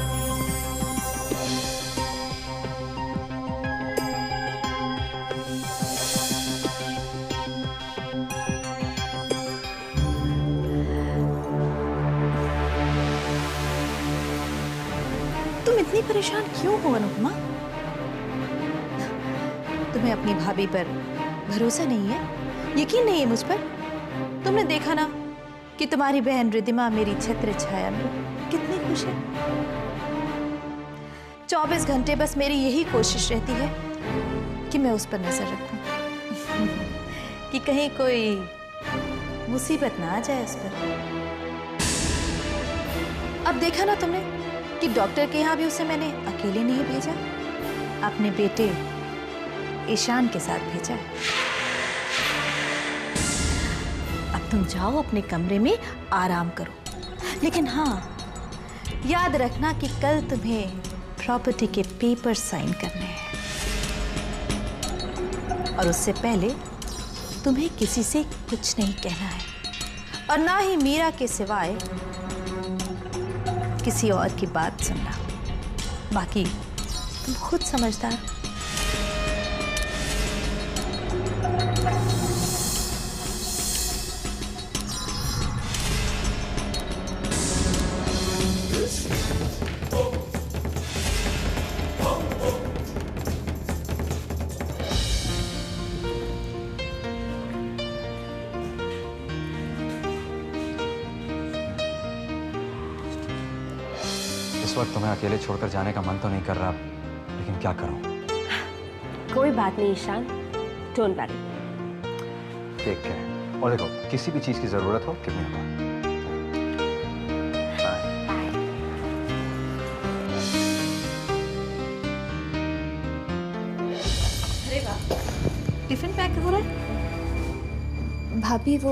C: तुम इतनी परेशान क्यों हो अनुपमा? तुम्हें अपनी भाभी पर भरोसा नहीं है, यकीन नहीं है मुझ पर? तुमने देखा ना कि तुम्हारी बहन रिद्धिमा मेरी छत्र छाया में कितनी खुश है। 24 घंटे बस मेरी यही कोशिश रहती है कि मैं उस पर नजर रखूं कि कहीं कोई मुसीबत ना आ जाए उस पर। अब देखा ना तुमने कि डॉक्टर के यहाँ भी उसे मैंने अकेले नहीं भेजा, अपने बेटे ईशान के साथ भेजा है। अब तुम जाओ अपने कमरे में आराम करो, लेकिन हाँ याद रखना कि कल तुम्हें प्रॉपर्टी के पेपर साइन करने हैं और उससे पहले तुम्हें किसी से कुछ नहीं कहना है और ना ही मीरा के सिवाय किसी और की बात सुनना। बाकी तुम खुद समझदार।
B: इस वक्त तुम्हें अकेले छोड़कर जाने का मन तो नहीं कर रहा, लेकिन क्या करूं?
A: कोई बात नहीं Ishaan, don't worry.
B: Take care. और देखो, किसी भी चीज की जरूरत हो गिव मी अ कॉल।
C: अरे वाह, टिफिन पैक हो रहा है।
G: भाभी वो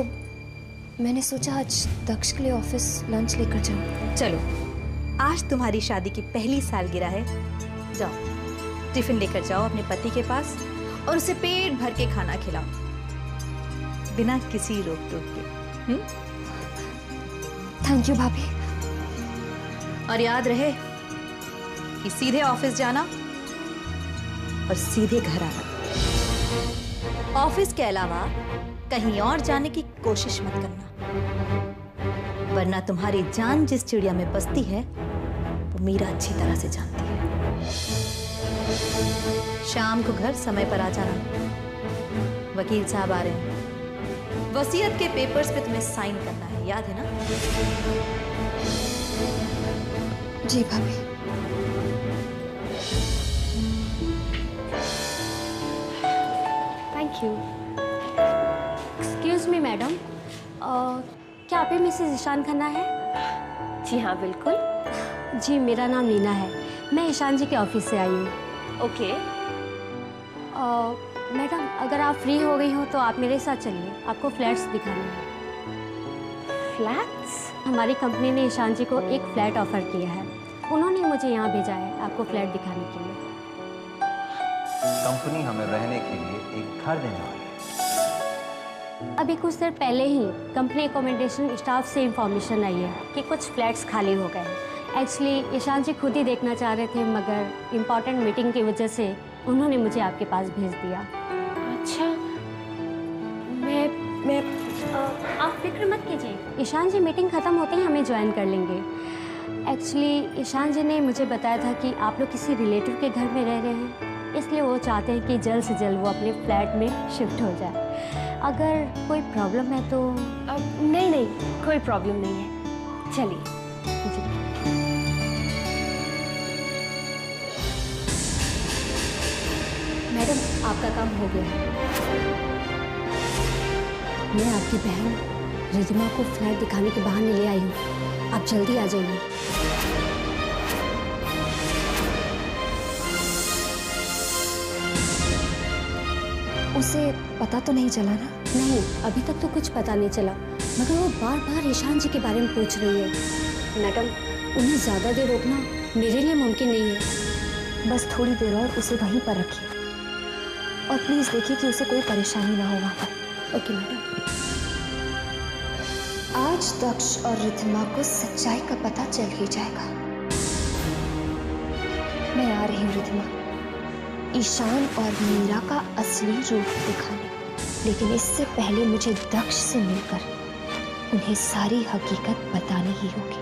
G: मैंने सोचा आज दक्ष के लिए ऑफिस लंच लेकर जाऊं।
C: चलो, आज तुम्हारी शादी की पहली सालगिरह है। जाओ टिफिन लेकर जाओ अपने पति के पास और उसे पेट भर के खाना खिलाओ, बिना किसी रोक टोक के।
G: थैंक यू भाभी।
C: और याद रहे कि सीधे ऑफिस जाना और सीधे घर आना। ऑफिस के अलावा कहीं और जाने की कोशिश मत करना, वरना तुम्हारी जान जिस चिड़िया में बसती है वो मीरा अच्छी तरह से जानती है। शाम को घर समय पर आ जाना। वकील साहब आ रहे हैं। वसीयत के पेपर्स पे तुम्हें साइन करना है, याद है ना?
G: जी भाभी।
A: Thank you. Excuse me madam, क्या आप ही मिसेस ईशान खन्ना है? जी हाँ बिल्कुल। जी मेरा नाम नीना है, मैं ईशान जी के ऑफिस से आई हूँ। ओके। मैडम अगर आप फ्री हो गई हो तो आप मेरे साथ चलिए, आपको फ्लैट्स दिखाने हैं। फ्लैट्स? हमारी कंपनी ने ईशान जी को एक फ्लैट ऑफर किया है, उन्होंने मुझे यहाँ भेजा है आपको फ्लैट दिखाने के लिए।
B: कंपनी हमें रहने के लिए एक घर देने वाली है।
A: अभी कुछ देर पहले ही कंपनी अकोमोडेशन स्टाफ से इंफॉर्मेशन आई है कि कुछ फ्लैट्स खाली हो गए हैं। एक्चुअली ईशान जी खुद ही देखना चाह रहे थे, मगर इम्पॉर्टेंट मीटिंग की वजह से उन्होंने मुझे आपके पास भेज दिया। अच्छा, मैं आप फिक्र मत कीजिए, ईशान जी मीटिंग ख़त्म होते ही हमें ज्वाइन कर लेंगे। एक्चुअली ईशान जी ने मुझे बताया था कि आप लोग किसी रिलेटिव के घर में रह रहे हैं, इसलिए वो चाहते हैं कि जल्द से जल्द वो अपने फ्लैट में शिफ्ट हो जाए। अगर कोई प्रॉब्लम है तो नहीं, कोई प्रॉब्लम नहीं है, चलिए। जी मैडम आपका काम हो गया। मैं आपकी बहन रिधिमा को फ्लैट दिखाने के बहाने ले आई हूँ, आप जल्दी आ जाइए।
G: उसे पता तो नहीं चला ना?
A: नहीं, अभी तक तो कुछ पता नहीं चला, मगर वो बार बार ईशान जी के बारे में पूछ रही है। मैडम उन्हें ज़्यादा देर रोकना मेरे लिए मुमकिन नहीं है।
G: बस थोड़ी देर और उसे वहीं पर रखिए और प्लीज़ देखिए कि उसे कोई परेशानी ना हो वहाँ पर।
A: Okay madam.
G: आज दक्ष और रिधिमा को सच्चाई का पता चल ही जाएगा। मैं आ रही हूँ रिधिमा, ईशान और मीरा का असली रूप दिखाने, लेकिन इससे पहले मुझे दक्ष से मिलकर उन्हें सारी हकीकत बतानी ही होगी।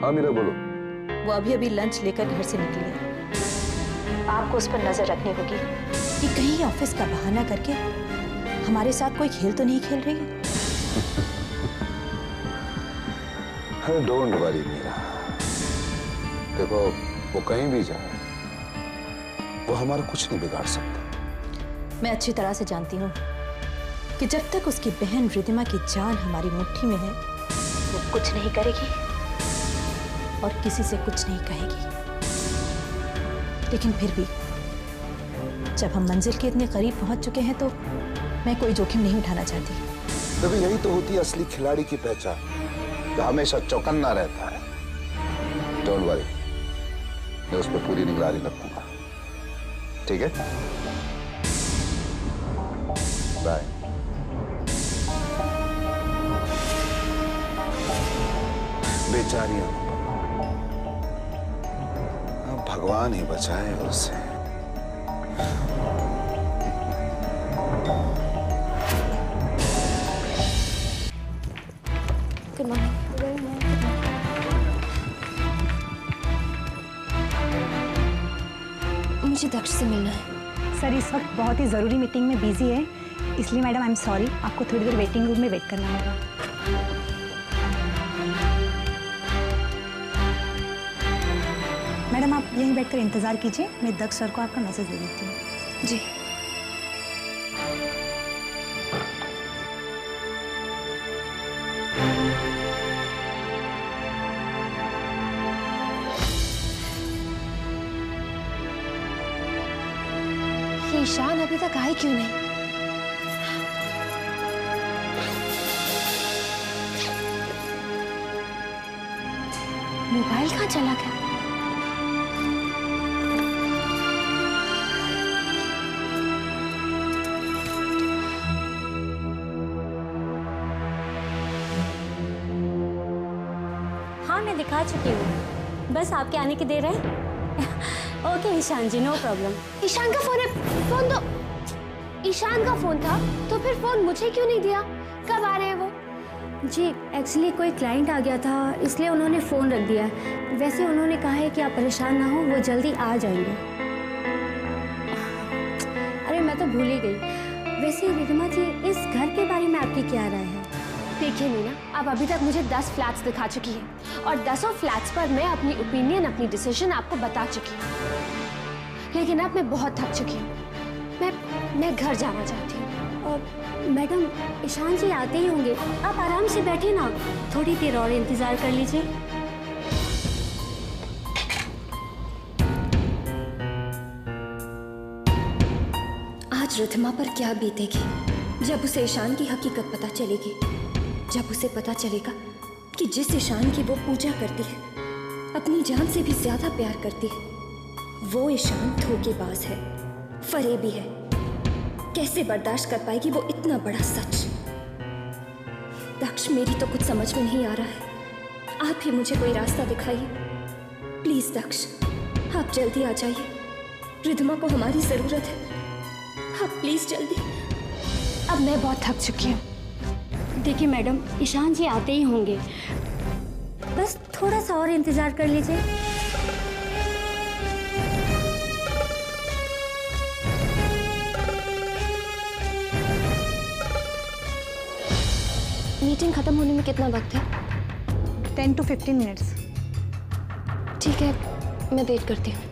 F: हाँ मीरा बोलो।
C: वो अभी अभी लंच लेकर घर से निकली है। आपको उस पर नजर रखनी होगी कि कहीं ऑफिस का बहाना करके हमारे साथ कोई खेल तो नहीं खेल रही है।
F: डोंट वरी मीरा, देखो वो कहीं भी जाए वो हमारा कुछ नहीं बिगाड़ सकता।
C: मैं अच्छी तरह से जानती हूँ कि जब तक उसकी बहन रिद्धिमा की जान हमारी मुट्ठी में है वो कुछ नहीं करेगी और किसी से कुछ नहीं कहेगी। लेकिन फिर भी जब हम मंजिल के इतने करीब पहुंच चुके हैं तो मैं कोई जोखिम नहीं उठाना चाहती।
F: देखो यही तो होती है असली खिलाड़ी की पहचान, जो हमेशा चौकन्ना रहता है। डोंट वरी, मैं उस पर पूरी निगरानी रखूंगा, ठीक है? बाय। बेचारी अब भगवान ही बचाए उससे।
G: Good morning. मुझे दक्ष से मिलना है।
H: सर इस वक्त बहुत ही ज़रूरी मीटिंग में बिजी है, इसलिए मैडम आई एम सॉरी, आपको थोड़ी देर वेटिंग रूम में वेट करना होगा। मैडम आप यहीं बैठकर इंतज़ार कीजिए, मैं दक्ष सर को आपका मैसेज दे देती हूँ।
G: जी।
A: ये ईशान अभी तक आई क्यों नहीं? मोबाइल कहाँ चला गया?
H: हाँ मैं दिखा चुकी हूँ, बस आपके आने की देर है। ओके ईशान जी, नो प्रॉब्लम।
A: ईशान का फोन है, फोन दो। ईशान का फोन था तो फिर फोन मुझे क्यों नहीं दिया? कब आ रहे हैं वो?
H: जी एक्चुअली कोई क्लाइंट आ गया था, इसलिए उन्होंने फ़ोन रख दिया है। वैसे उन्होंने कहा है कि आप परेशान ना हो, वो जल्दी आ जाएंगे। अरे मैं तो भूल ही गई। वैसे रिद्धिमा जी, इस घर के बारे में आपकी क्या राय है?
A: देखिए मीना, अब अभी तक मुझे 10 फ्लैट्स दिखा चुकी है और 10 फ्लैट्स पर मैं अपनी ओपिनियन, अपनी डिसीजन आपको बता चुकी हूँ। लेकिन अब मैं बहुत थक चुकी हूँ। मैं घर जाना चाहती हूँ।
H: और मैडम, ईशान जी आते ही होंगे, आप आराम से बैठे ना, थोड़ी देर और इंतज़ार कर लीजिए।
G: आज रिद्धिमा पर क्या बीतेगी जब उसे ईशान की हकीकत पता चलेगी, जब उसे पता चलेगा कि जिस ईशान की वो पूजा करती है, अपनी जान से भी ज्यादा प्यार करती है, वो ईशान धोखेबाज है, फरेबी है। कैसे बर्दाश्त कर पाएगी वो इतना बड़ा सच? दक्ष, मेरी तो कुछ समझ में नहीं आ रहा है। आप ही मुझे कोई रास्ता दिखाइए प्लीज। दक्ष, आप जल्दी आ जाइए, रिद्धिमा को हमारी जरूरत है। आप प्लीज जल्दी।
A: अब मैं बहुत थक चुकी हूँ।
H: देखिए मैडम, ईशान जी आते ही होंगे, बस थोड़ा सा और इंतज़ार कर लीजिए।
G: मीटिंग खत्म होने में कितना वक्त है?
H: 10 to 15 मिनट्स।
G: ठीक है, मैं वेट करती हूँ।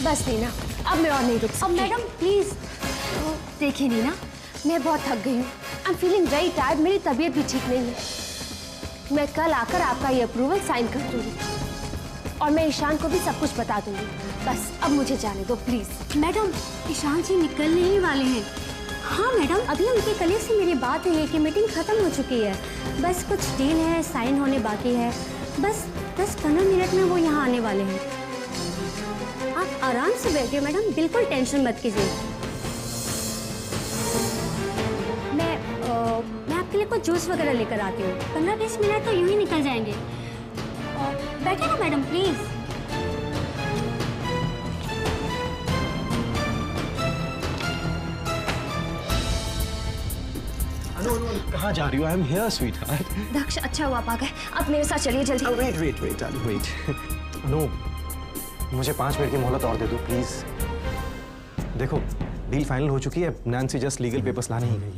A: बस नीना, अब मैं और नहीं रुक सकती।
H: अब मैडम प्लीज।
A: देखिए नीना, मैं बहुत थक गई हूँ। I am feeling very tired, मेरी तबीयत भी ठीक नहीं है। मैं कल आकर आपका ये अप्रूवल साइन कर दूंगी और मैं ईशान को भी सब कुछ बता दूंगी। बस अब मुझे जाने दो प्लीज।
H: मैडम ईशान जी निकलने ही वाले हैं। हाँ मैडम, अभी उनके कलीग से मेरी बात हुई है कि मीटिंग खत्म हो चुकी है, बस कुछ डील है, साइन होने बाकी है। बस 10-15 मिनट में वो यहाँ आने वाले हैं। आप आराम से बैठिए मैडम, बिल्कुल टेंशन मत कीजिए। मैं आपके लिए कुछ जूस वगैरह लेकर आती हूँ। 15-20 मिनट तो यूं ही निकल जाएंगे। बैठिए ना मैडम प्लीज।
E: कहाँ जा रही हो? I am here sweetheart.
G: Daksh, अच्छा हुआ आप आ गए। अब मेरे साथ चलिए जल्दी।
E: वेट। नो, मुझे 5 मिनट की मोहलत और दे दो प्लीज। देखो, डील फाइनल हो चुकी है। नैन्सी जस्ट लीगल पेपर्स लाने ही गई है।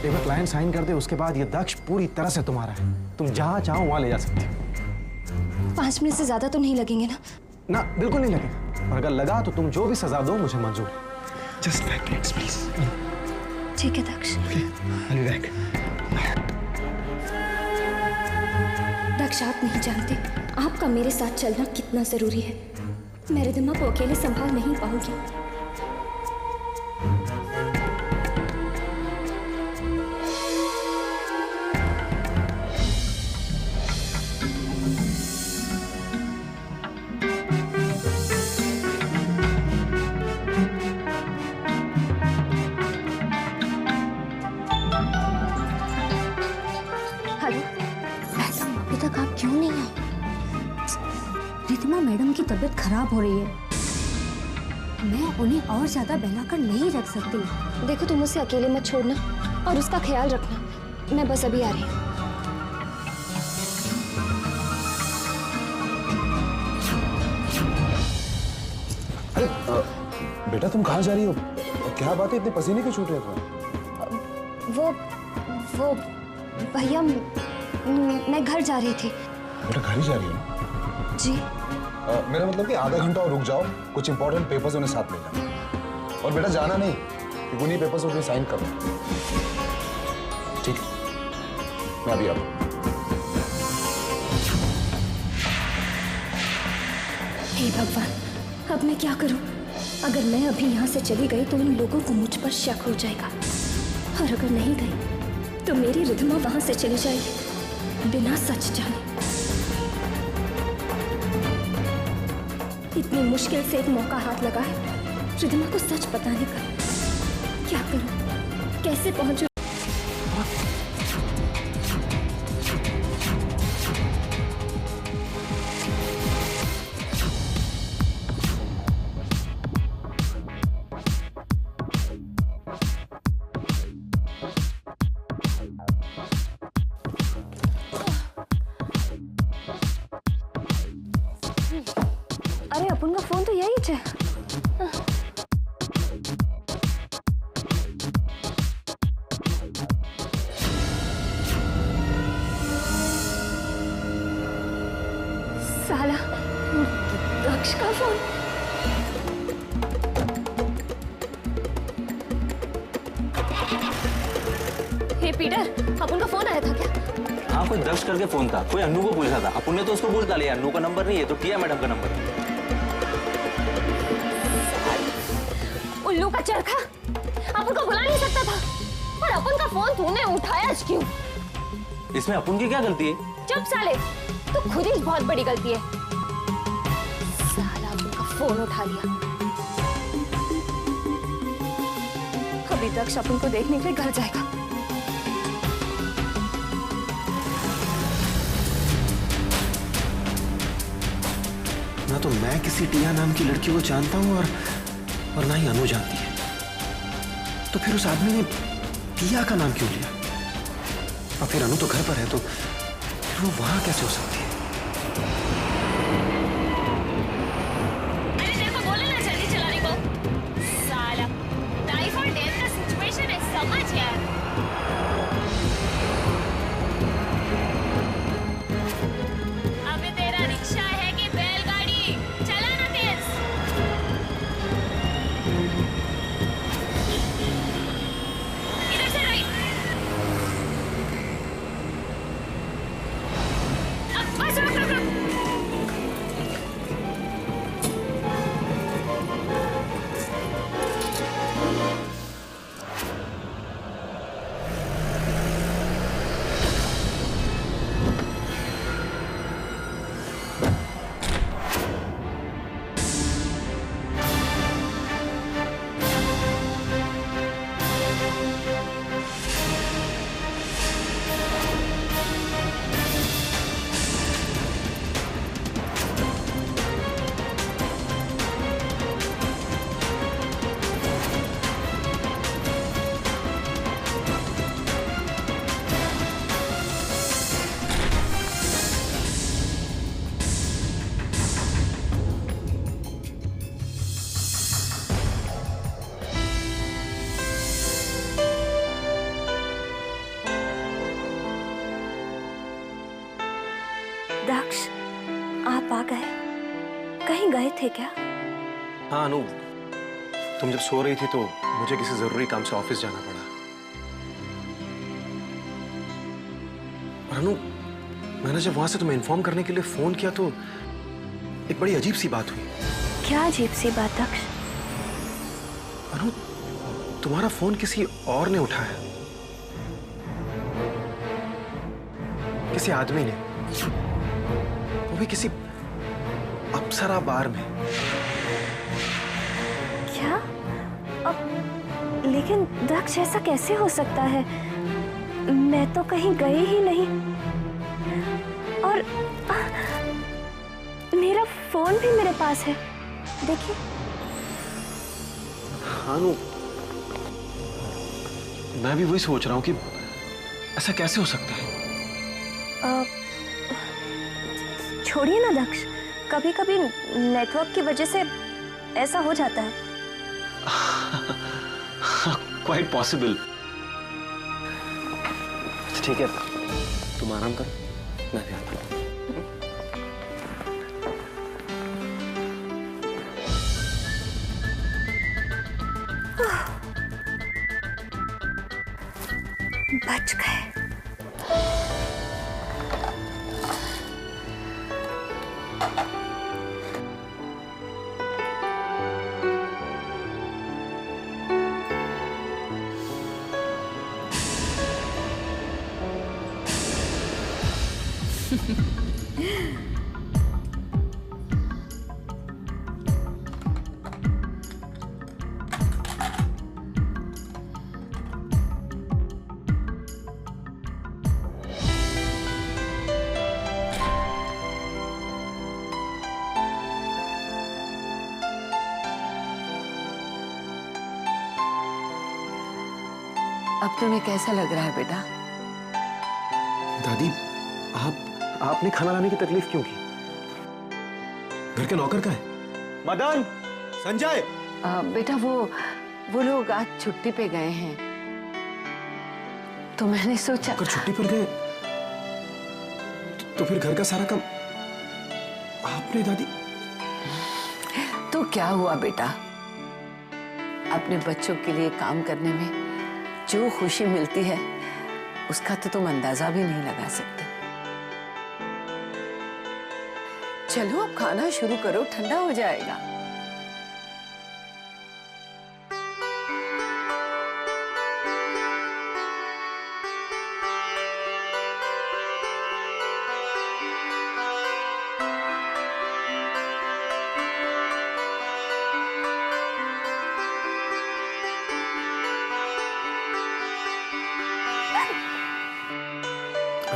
E: एक बार क्लाइंट साइन कर दे, उसके बाद ये दक्ष पूरी तरह से तुम्हारा है। तुम जहाँ चाहो वहाँ ले जा सकती हो।
G: 5 मिनट से ज्यादा तो नहीं लगेंगे ना?
E: ना, बिल्कुल नहीं लगेगा। और अगर लगा तो तुम जो भी सजा दो मुझे मंजूर है। Just 5 minutes please.
G: ठीक है दक्ष।
E: I'll be back.
G: दक्ष, आप नहीं जानते आपका मेरे साथ चलना कितना जरूरी है। मैं रिद्धिमा को अकेले संभाल नहीं पाऊंगी।
H: अभी तक आप क्यों नहीं आए? रिद्धिमा मैडम की तबीयत खराब हो रही है, मैं उन्हें और ज्यादा बहलाकर नहीं रख सकती।
G: देखो, तुम उसे अकेले मत छोड़ना और उसका ख्याल रखना। मैं बस अभी आ रही हूँ।
F: अरे बेटा, तुम कहाँ जा रही हो? क्या बात है, इतने पसीने क्यों छूट रहे तुम्हें?
G: वो भैया, मैं घर जा रही थी।
F: बेटा घर ही जा रही हो ना?
G: जी।
F: मेरा मतलब कि आधा घंटा और रुक जाओ, कुछ इंपॉर्टेंट पेपर्स उन्हें साथ ले जाना। और बेटा जाना नहीं, क्योंकि उन्हीं पेपर्स को साइन करो। ठीक, मैं अभी आता हूँ।
G: हे भगवान, अब मैं क्या करूं? अगर मैं अभी यहाँ से चली गई तो इन लोगों को मुझ पर शक हो जाएगा, और अगर नहीं गई तो मेरी रिद्धिमा वहां से चली जाएगी बिना सच जाने। इतनी मुश्किल से एक मौका हाथ लगा है रिद्धिमा को सच बताने का। क्या करूं, कैसे पहुंचूं? अरे अपन का फोन तो यही है। साला दक्ष का फोन। हे पीटर, अपन का फोन आया था क्या?
I: हाँ, कोई दक्ष करके फोन था, कोई अन्नू को पूछ रहा था। अपन ने तो उसको बोल डाले, अन्नू का नंबर नहीं है तो टिया मैडम का नंबर है।
A: उल्लू का चरखा, अपन को बुला नहीं सकता था, और अपन का फोन तूने उठाया क्यों?
I: इसमें अपन की क्या गलती है?
A: चुप साले, तू खुद ही बहुत बड़ी गलती है। साला अपन का फोन उठा लिया। अभी दक्ष अपन को देखने के लिए घर जाएगा।
E: ना तो मैं किसी टिया नाम की लड़की को जानता हूँ और ना ही अनु जानती है। तो फिर उस आदमी ने टिया का नाम क्यों लिया? और फिर अनु तो घर पर है, तो फिर वो वहां कैसे हो सकती है?
A: अरे देखो, बोले ना जल्दी चलाने को। साला लाइफ और डेथ का सिचुएशन है, समझ यार। अबे तेरा रिक्शा है कि बैलगाड़ी? चला ना तेज।
G: दक्ष, आप आ गए? कहीं गए थे क्या?
E: हाँ अनु, तुम जब सो रही थी तो मुझे किसी जरूरी काम से ऑफिस जाना पड़ा। और अनु, मैंने जब वहां से तुम्हें इन्फॉर्म करने के लिए फोन किया तो एक बड़ी अजीब सी बात हुई।
G: क्या अजीब सी बात दक्ष?
E: अनु, तुम्हारा फोन किसी और ने उठाया, किसी आदमी ने, वो भी किसी अप्सरा बार में।
G: क्या? अब लेकिन दक्ष ऐसा कैसे हो सकता है? मैं तो कहीं गई ही नहीं। और मेरा फोन भी मेरे पास है, देखिए।
E: हाँ नु, मैं भी वही सोच रहा हूँ कि ऐसा कैसे हो सकता है।
G: छोड़िए ना दक्ष, कभी कभी नेटवर्क की वजह से ऐसा हो जाता है।
E: Quite possible. ठीक है, तुम आराम करो, मैं भी आता हूँ।
G: बच गए।
D: अब तुम्हें कैसा लग रहा है बेटा?
E: दादी, आपने खाना लाने की तकलीफ क्यों की? घर के नौकर का है? मदन, संजय।
D: बेटा वो लोग आज छुट्टी पे गए हैं, तो मैंने सोचा।
E: अगर छुट्टी पर गए तो फिर घर का सारा काम आपने? दादी,
D: तो क्या हुआ बेटा, अपने बच्चों के लिए काम करने में जो खुशी मिलती है उसका तो तुम अंदाजा भी नहीं लगा सकते। चलो अब खाना शुरू करो, ठंडा हो जाएगा।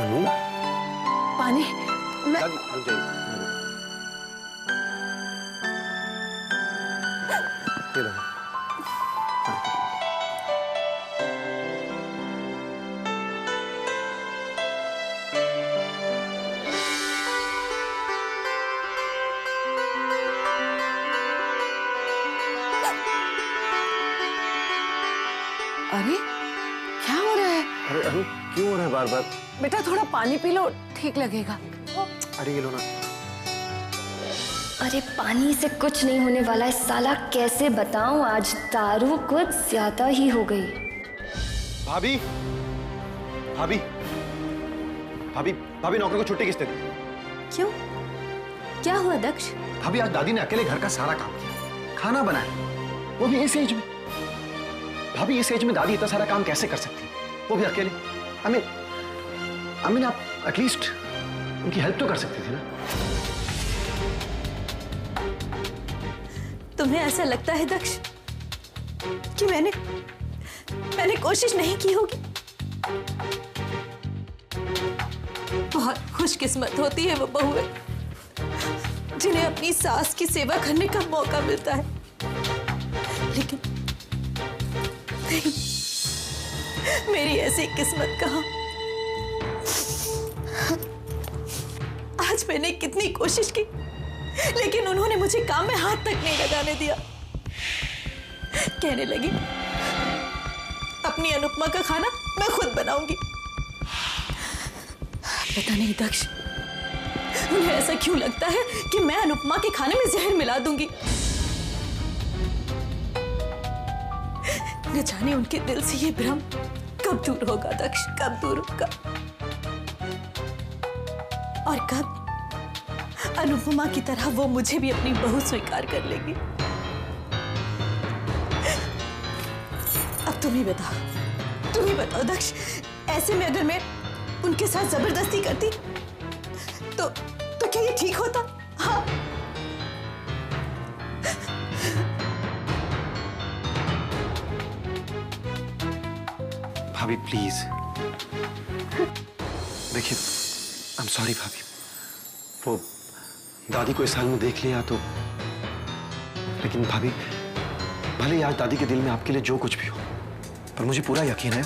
E: अनु,
D: पानी मैं
E: दादी रुक जाइए। ये लो।
D: अरे क्या हो रहा है?
E: अरे अनु, क्यों हो रहा है बार बार?
D: बेटा थोड़ा पानी पी लो, ठीक लगेगा।
E: अरे ये लो ना।
G: अरे पानी से कुछ नहीं होने वाला है साला, कैसे बताऊं, आज दारू कुछ ज्यादा ही हो गई।
E: भाभी, भाभी, भाभी, भाभी, नौकर को छुट्टी किसने दी?
C: क्यों? क्या हुआ दक्ष?
E: भाभी, आज दादी ने अकेले घर का सारा काम किया, खाना बनाया, वो भी इस एज में। भाभी, इस एज में दादी इतना सारा काम कैसे कर सकती है, वो भी अकेले? I mean, आप एटलीस्ट उनकी हेल्प तो कर सकती थी ना।
C: तुम्हें ऐसा लगता है दक्ष कि मैंने कोशिश नहीं की होगी? बहुत खुशकिस्मत होती है वो बहुएं जिन्हें अपनी सास की सेवा करने का मौका मिलता है, लेकिन नहीं, मेरी ऐसी किस्मत कहाँ। आज मैंने कितनी कोशिश की, लेकिन उन्होंने मुझे काम में हाथ तक नहीं लगाने दिया। कहने लगी अपनी अनुपमा का खाना मैं खुद बनाऊंगी। पता नहीं दक्ष, ऐसा क्यों लगता है कि मैं अनुपमा के खाने में जहर मिला दूंगी? न जाने उनके दिल से ये भ्रम कब दूर होगा दक्ष, कब दूर होगा? और कब अनुपमा की तरह वो मुझे भी अपनी बहू स्वीकार कर लेगी? अब तुम ही बताओ दक्ष, ऐसे में अगर मैं उनके साथ जबरदस्ती करती तो क्या ये ठीक होता? हाँ।
E: भाभी प्लीज देखिए, आई एम सॉरी भाभी, वो दादी को इस हाल में देख लिया तो, लेकिन भाभी भले ही आज दादी के दिल में आपके लिए जो कुछ भी हो, पर मुझे पूरा यकीन है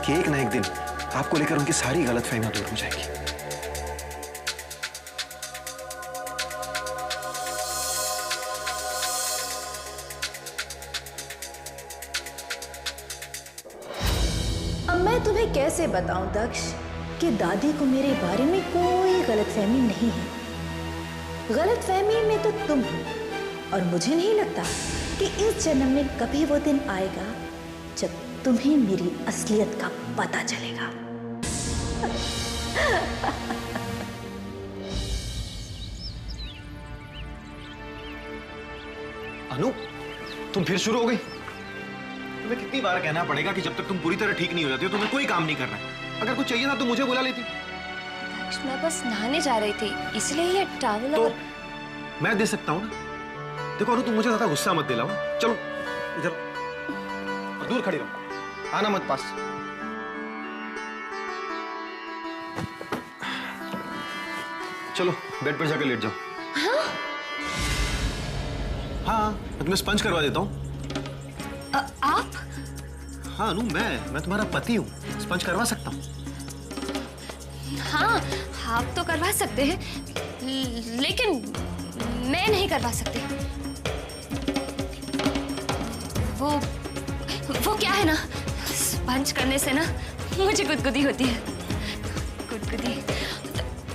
E: कि एक ना एक दिन आपको लेकर उनकी सारी गलतफहमियां दूर हो जाएगी।
C: अब मैं तुम्हें कैसे बताऊं दक्ष कि दादी को मेरे बारे में कोई गलतफहमी नहीं है। गलतफहमी में तो तुम हो, और मुझे नहीं लगता कि इस जन्म में कभी वो दिन आएगा जब तुम्हें मेरी असलियत का पता चलेगा।
E: अनु, तुम फिर शुरू हो गई? तुम्हें कितनी बार कहना पड़ेगा कि जब तक तुम पूरी तरह ठीक नहीं हो जाती हो तुम्हें कोई काम नहीं करना है। अगर कुछ चाहिए ना तो मुझे बुला लेती।
G: दक्ष, मैं बस नहाने जा रही थी, इसलिए ये टॉवल
E: तो
G: और...
E: मैं दे सकता हूँ ना। देखो अनु, तुम मुझे ज्यादा गुस्सा मत दिलाओ। चलो इधर और दूर खड़ी रहो, आना मत पास। चलो बेड पर जाकर लेट जाओ। हाँ, मैं तुम्हें स्पंज करवा देता हूँ।
G: आप?
E: हाँ अनु, मैं तुम्हारा पति हूँ, स्पंज करवा सकता हूँ।
G: हाँ, आप तो करवा सकते हैं, लेकिन मैं नहीं करवा सकती। वो क्या है ना, स्पंज करने से ना मुझे गुदगुदी होती है, गुदगुदी।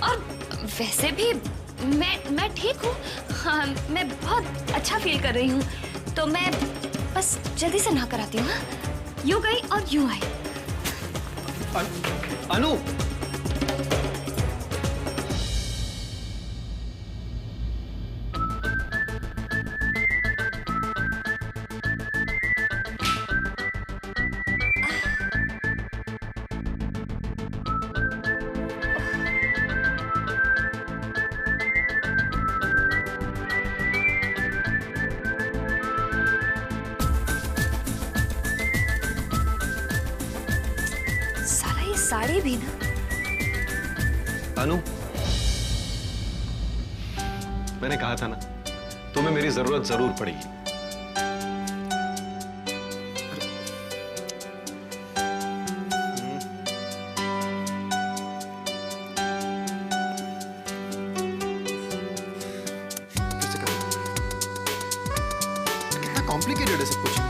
G: और वैसे भी मैं ठीक हूँ। हाँ, मैं बहुत अच्छा फील कर रही हूँ, तो मैं बस जल्दी से नहा कर आती हूँ। यूं गई और यूं आई।
E: अनु,
G: साड़ी भी ना।
E: अनु, मैंने कहा था ना, तुम्हें मेरी जरूरत जरूर पड़ेगी। कितना कॉम्प्लिकेटेड है सब कुछ।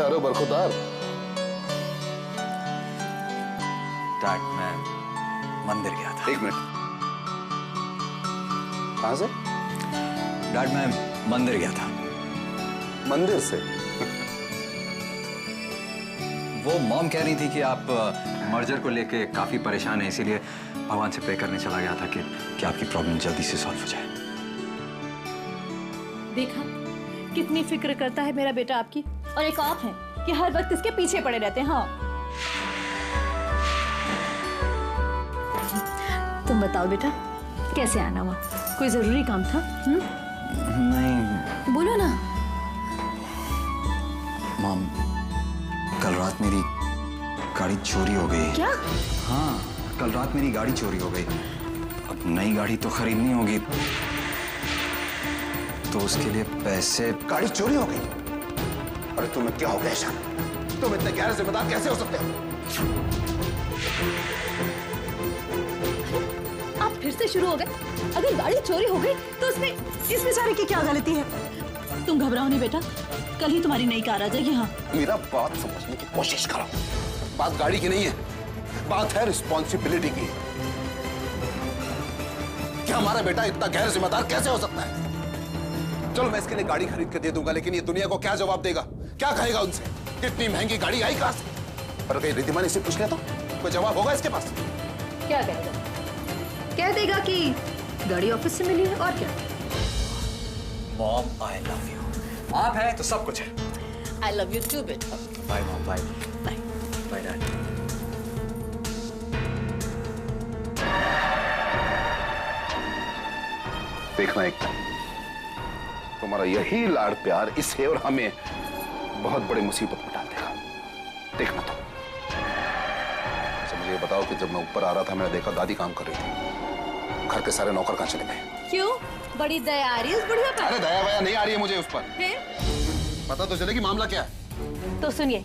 F: जा रहे हो बरखुदार?
B: डैड, मैं मंदिर गया था।
F: एक मिनट, कहां से?
B: डैड, मैं मंदिर गया था।
F: मंदिर से?
B: वो मॉम कह रही थी कि आप मर्जर को लेके काफी परेशान हैं, इसीलिए भगवान से प्रे करने चला गया था कि आपकी प्रॉब्लम जल्दी से सॉल्व हो जाए।
C: देखा कितनी फिक्र करता है मेरा बेटा आपकी, और एक आप हैं कि हर वक्त इसके पीछे पड़े रहते हैं। हाँ, तुम बताओ बेटा, कैसे आना हुआ? कोई जरूरी काम था?
B: नहीं
C: बोलो ना।
B: मॉम, कल रात मेरी गाड़ी चोरी हो गई।
C: क्या?
B: हाँ, कल रात मेरी गाड़ी चोरी हो गई। अब नई गाड़ी तो खरीदनी होगी, तो उसके लिए पैसे।
F: गाड़ी चोरी हो गई? अरे तुम्हें क्या हो गया ईशान? तुम इतने गैर जिम्मेदार कैसे हो सकते हो?
C: आप फिर से शुरू हो गए? अगर गाड़ी चोरी हो गई तो उसमें इस बेचारे की क्या गलती है? तुम घबराओ नहीं बेटा, कल ही तुम्हारी नई कार आ जाएगी। हाँ,
F: मेरा बात समझने की कोशिश करो। बात गाड़ी की नहीं है, बात है रिस्पॉन्सिबिलिटी की। क्या हमारा बेटा इतना गैर जिम्मेदार कैसे हो सकता है? चलो मैं इसके लिए गाड़ी खरीद के दे दूंगा, लेकिन ये दुनिया को क्या जवाब देगा? क्या कहेगा उनसे? कितनी महंगी गाड़ी आई कहां से? पर कहीं रिद्धिमा ने इसे पूछ लिया तो कोई जवाब होगा इसके पास?
C: क्या कहेगा? कह देगा कि गाड़ी ऑफिस से मिली है, और क्या?
B: Mom, I love you. आप हैं तो सब कुछ है।
C: आई लव यू टू बेटा।
B: Bye mom, bye
C: bye.
B: Bye dad.
F: देखना एक दिन तुम्हारा यही लाड़ प्यार इसे और हमें बहुत बड़ी मुसीबत में डाल देगा। देखना तो। अच्छा मुझे ये बताओ कि जब मैं ऊपर आ रहा था, मैंने देखा दादी काम कर रही थी। घर के सारे नौकर कहां चले गए?
C: क्यों? बड़ी दया आ रही है उस बुढ़िया पर?
F: अरे दया वया नहीं आ रही है मुझे उस पर।
C: फिर?
F: पता तो चले कि मामला क्या है।
C: तो सुनिए,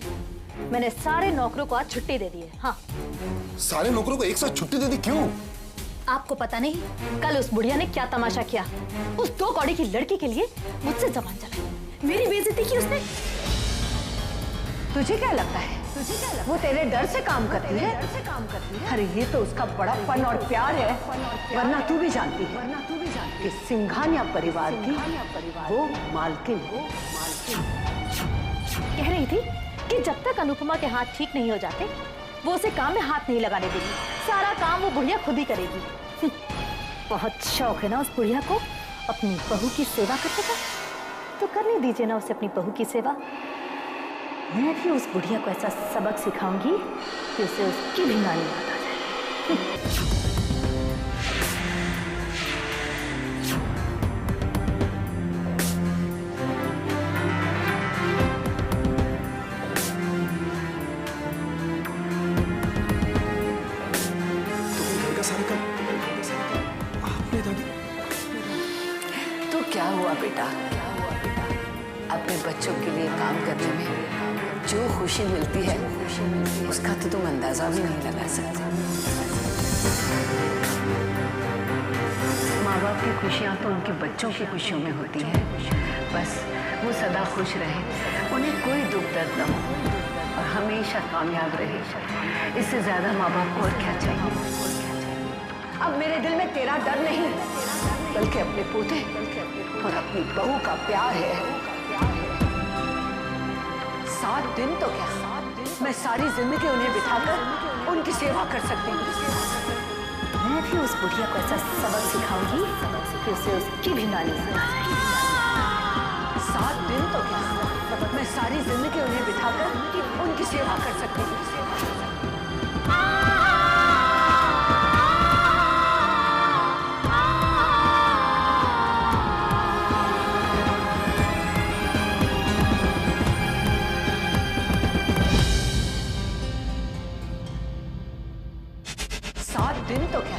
C: मैंने सारे नौकरों को आज छुट्टी दे दी है। हाँ।
F: सारे नौकरों को एक साथ छुट्टी दे दी? क्यों?
C: आपको पता नहीं कल उस बुढ़िया ने क्या तमाशा किया? उस 2 कौड़ी की लड़की के लिए मुझसे जबान चलाई, मेरी बेइज्जती की उसने।
D: तुझे क्या लगता है वो तेरे डर से काम करती है? अरे ये तो उसका बड़ापन और प्यार है, वरना तू भी जानती है कि सिंघानिया परिवार की वो मालकिन है।
C: कह रही थी कि जब तक अनुपमा के हाथ ठीक नहीं हो जाते वो उसे काम में हाथ नहीं लगाने देगी, सारा काम वो बुढ़िया खुद ही करेगी। बहुत शौक है ना उस बुढ़िया को अपनी बहू की सेवा करने का, तो करने दीजिए ना उसे अपनी बहू की सेवा। मैं भी उस बुढ़िया को ऐसा सबक सिखाऊंगी कि उसे उसकी भी नानी याद आ जाए।
D: तो क्या हुआ बेटा? अपने बच्चों के लिए काम करने में जो खुशी मिलती है उसका तो तुम अंदाजा भी नहीं लगा सकते। माँ बाप की खुशियाँ तो उनके बच्चों की खुशियों में होती है। बस वो सदा खुश रहे, उन्हें कोई दुख दर्द न हो और हमेशा कामयाब रहे। इससे ज्यादा माँ बाप को और क्या चाहिए? अब मेरे दिल में तेरा डर नहीं, बल्कि अपने पोते और अपनी बहू का प्यार है। 7 दिन तो क्या, मैं सारी जिंदगी उन्हें बिठाकर उनकी सेवा कर सकती हूँ।
C: मैं भी उस बुढ़िया को ऐसा सबक सिखाऊंगी कि उसे उसकी भी नानी याद आ जाए।
D: 7 दिन तो क्या, मैं सारी जिंदगी उन्हें बिठाकर उनकी सेवा कर सकती हूँ। दिन तो क्या,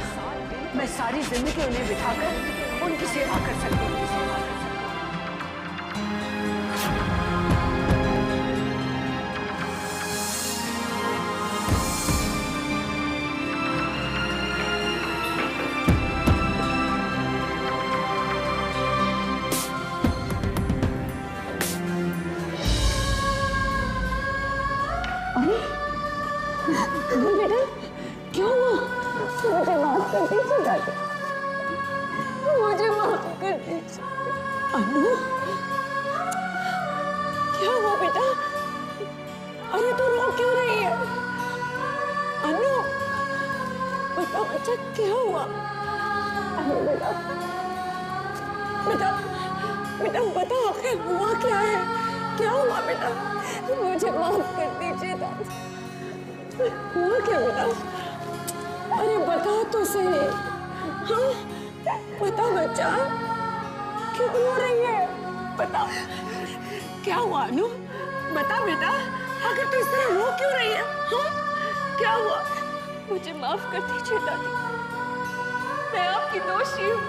D: मैं सारी जिंदगी उन्हें बिठाकर उनकी सेवा कर सकती हूँ। बेटा क्या हुआ? मुझे माफ कर दीजिए दादी, मुझे माफ कर दीजिए। अनु क्या हुआ बेटा? अरे तू रो क्यों रही है? अनु बता बच्चा क्या हुआ? अनु बेटा बेटा बेटा बता आखिर हुआ क्या है? क्या हुआ बेटा? मुझे माफ कर दीजिए दादी। हुआ क्या बेटा? अरे बता तो सही। हाँ बता बच्चा, क्यों रो रही है? बता क्या हुआ अनु? बता बेटा, आखिर तू इस तरह रो क्यों रही है? हाँ क्या हुआ?
G: मुझे माफ कर दीजिए दादी, मैं आपकी दोषी हूँ।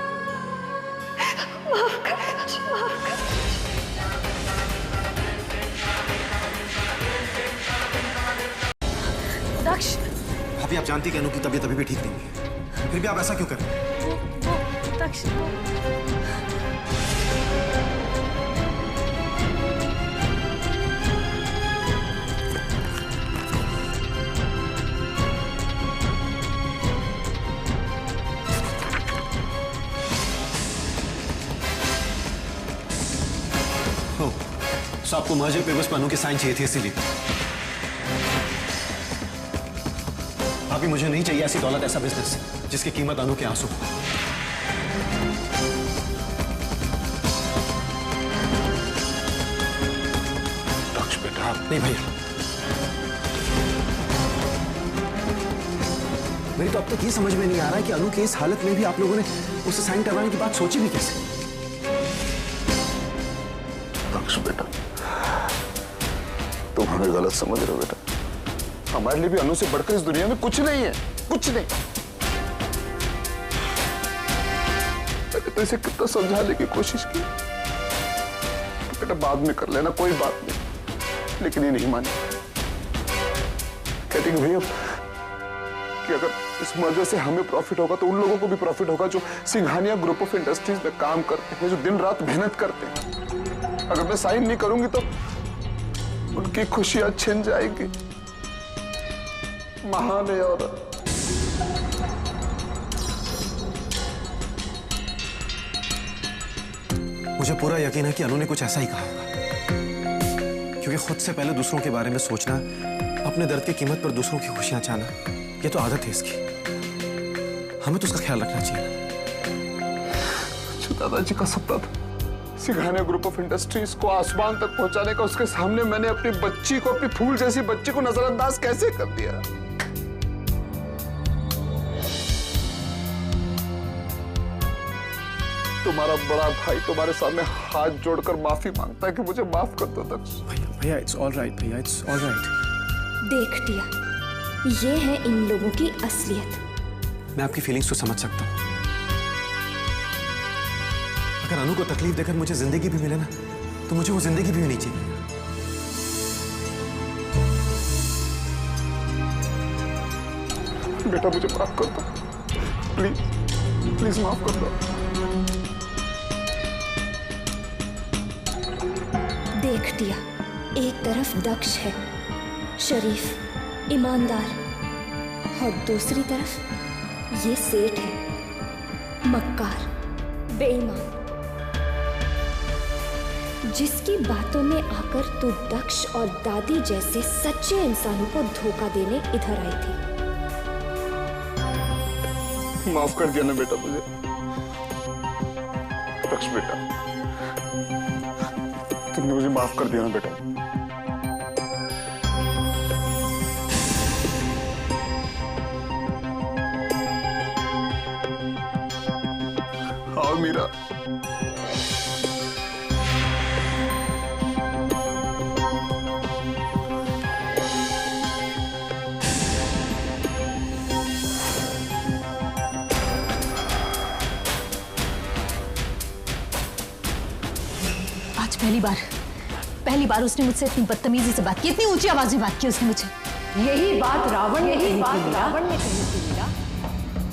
G: माफ कर दीजिए, माफ कर दीजिए। दक्ष,
E: भाभी आप जानती कि अनु की तबीयत अभी भी ठीक नहीं है, फिर भी आप ऐसा क्यों कर रहे हैं?
G: वो दक्ष
E: तो आपको मर्जर पेपर्स पर अनु के साइन चाहिए थे इसीलिए। अभी मुझे नहीं चाहिए ऐसी दौलत, ऐसा बिजनेस जिसकी कीमत अनु के आंसू।
F: दक्ष बेटा
E: नहीं भैया, मेरी तो अब तक ये समझ में नहीं आ रहा है कि अनु के इस हालत में भी आप लोगों ने उसे साइन करवाने की बात सोची भी कैसे?
F: दक्ष बेटा तुम हमें गलत समझ रहे हो बेटा। हमारे लिए भी अनु से बढ़कर इस दुनिया में कुछ नहीं है, कुछ नहीं। मैंने तो इसे कितना समझाने की कोशिश की बेटा बाद में कर लेना, कोई बात नहीं, लेकिन ये नहीं मानी। कहती कि भैया कि अगर इस मर्जर से हमें प्रॉफिट होगा तो उन लोगों को भी प्रॉफिट होगा जो सिंघानिया ग्रुप ऑफ इंडस्ट्रीज में काम करते हैं, जो दिन रात मेहनत करते हैं। अगर मैं साइन नहीं करूंगी तो उनकी खुशियां छिन जाएगी। महान है औरत।
E: मुझे पूरा यकीन है कि अनु ने कुछ ऐसा ही कहा होगा, क्योंकि खुद से पहले दूसरों के बारे में सोचना, अपने दर्द की कीमत पर दूसरों की खुशियां चाहना, ये तो आदत है इसकी। हमें तो उसका ख्याल रखना चाहिए।
F: जो दादाजी का सपना था सिंघानिया ग्रुप ऑफ इंडस्ट्रीज को आसमान तक पहुंचाने का, उसके सामने मैंने अपनी बच्ची को, अपनी फूल जैसी बच्ची को नजरअंदाज कैसे कर दिया। तुम्हारा बड़ा भाई तुम्हारे सामने हाथ जोड़कर माफी मांगता है कि मुझे माफ कर दो दक्ष।
E: भैया इट्स ऑल राइट, भैया इट्स ऑल राइट।
G: देख टिया, ये है इन लोगों की असलियत।
E: मैं आपकी फीलिंग्स को समझ सकता हूँ। अगर अनु को तकलीफ देकर मुझे जिंदगी भी मिले ना, तो मुझे वो जिंदगी भी नहीं चाहिए।
F: बेटा मुझे माफ कर दो, प्लीज प्लीज माफ कर दो।
G: देख टिया, एक तरफ दक्ष है, शरीफ, ईमानदार, और दूसरी तरफ ये सेठ है, मक्कार, बेईमान, जिसकी बातों में आकर तू दक्ष और दादी जैसे सच्चे इंसानों को धोखा देने इधर आई थी।
F: माफ कर दिया ना बेटा मुझे। दक्ष बेटा तुमने मुझे माफ कर दिया ना बेटा। आओ मीरा।
C: पहली बार उसने मुझसे इतनी बदतमीजी से बात की, इतनी ऊंची आवाज में बात की उसने मुझे।
D: यही बात रावण ने कही थी मीरा,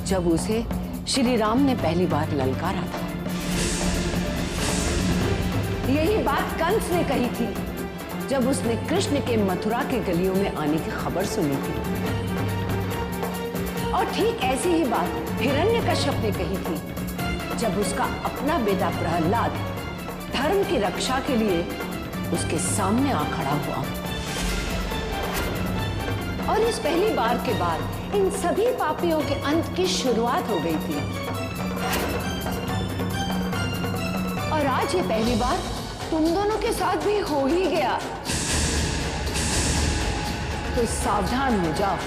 D: जब उसे श्री राम ने पहली बार ललकारा था। यही बात कंस ने कही थी जब उसने कृष्ण के मथुरा के गलियों में आने की खबर सुनी थी। और ठीक ऐसी ही बात हिरण्यकश्यप ने कही थी जब उसका अपना बेटा प्रहलाद धर्म की रक्षा के लिए उसके सामने आ खड़ा हुआ। और इस पहली बार के बाद इन सभी पापियों के अंत की शुरुआत हो गई थी। और आज ये पहली बार तुम दोनों के साथ भी हो ही गया। तो सावधान हो जाओ,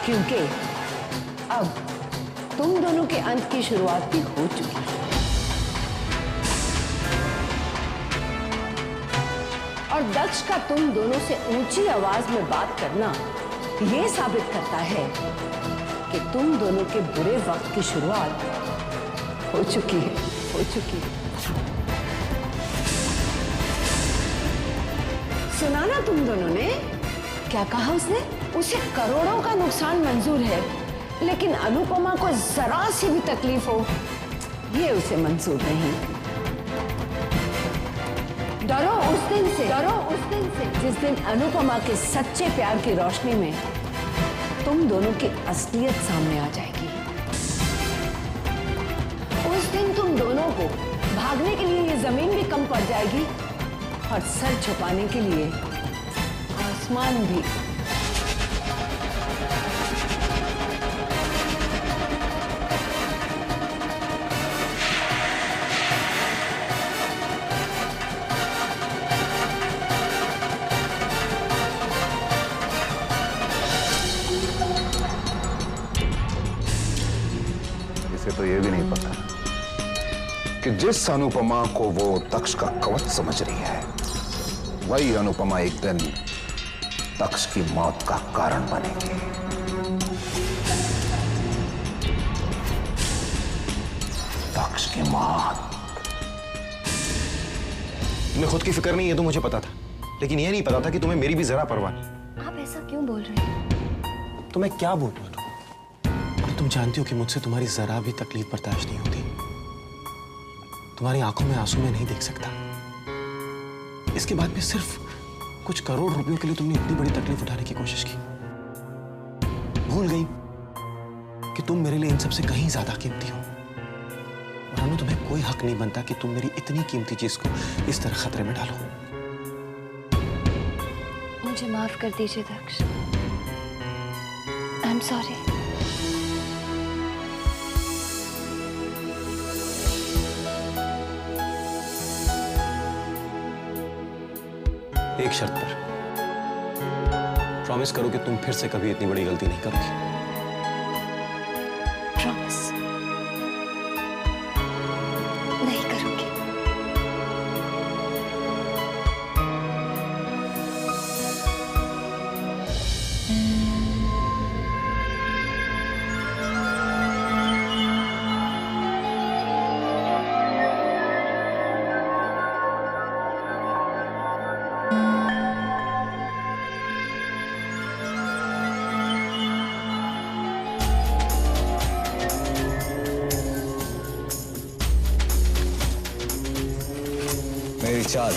D: क्योंकि अब तुम दोनों के अंत की शुरुआत भी हो चुकी है। और दक्ष का तुम दोनों से ऊंची आवाज में बात करना यह साबित करता है कि तुम दोनों के बुरे वक्त की शुरुआत हो चुकी है, हो चुकी है। सुना ना तुम दोनों ने क्या कहा उसने? उसे करोड़ों का नुकसान मंजूर है, लेकिन अनुपमा को जरा सी भी तकलीफ हो ये उसे मंजूर नहीं। डरो उस दिन से, डरो उस दिन से जिस दिन अनुपमा के सच्चे प्यार की रोशनी में तुम दोनों की असलियत सामने आ जाएगी। उस दिन तुम दोनों को भागने के लिए ये जमीन भी कम पड़ जाएगी और सर छुपाने के लिए आसमान भी।
F: तो ये भी नहीं पता कि जिस अनुपमा को वो दक्ष का कवच समझ रही है, वही अनुपमा एक दिन दक्ष की मौत का कारण बनेगी। दक्ष की मौत।
J: तुम्हें खुद की फिक्र नहीं है तो मुझे पता था, लेकिन यह नहीं पता था कि तुम्हें मेरी भी जरा परवाह नहीं।
G: आप ऐसा क्यों बोल रहे हैं?
J: तो मैं क्या बोलूं? तुम जानती हो कि मुझसे तुम्हारी जरा भी तकलीफ बर्दाश्त नहीं होती। तुम्हारी आंखों में आंसू मैं नहीं देख सकता। इसके बाद भी सिर्फ कुछ करोड़ रुपयों के लिए तुमने इतनी बड़ी तकलीफ उठाने की कोशिश की। भूल गई कि तुम मेरे लिए इन सबसे कहीं ज्यादा कीमती हो। और अनु, तुम्हें कोई हक नहीं बनता कि तुम मेरी इतनी कीमती चीज को इस तरह खतरे में डालो।
G: मुझे माफ कर दीजिए दक्ष। I am sorry.
J: एक शर्त पर। प्रॉमिस करो कि तुम फिर से कभी इतनी बड़ी गलती नहीं करोगी।
G: प्रॉमिस नहीं करूंगी।
B: मेरी चाल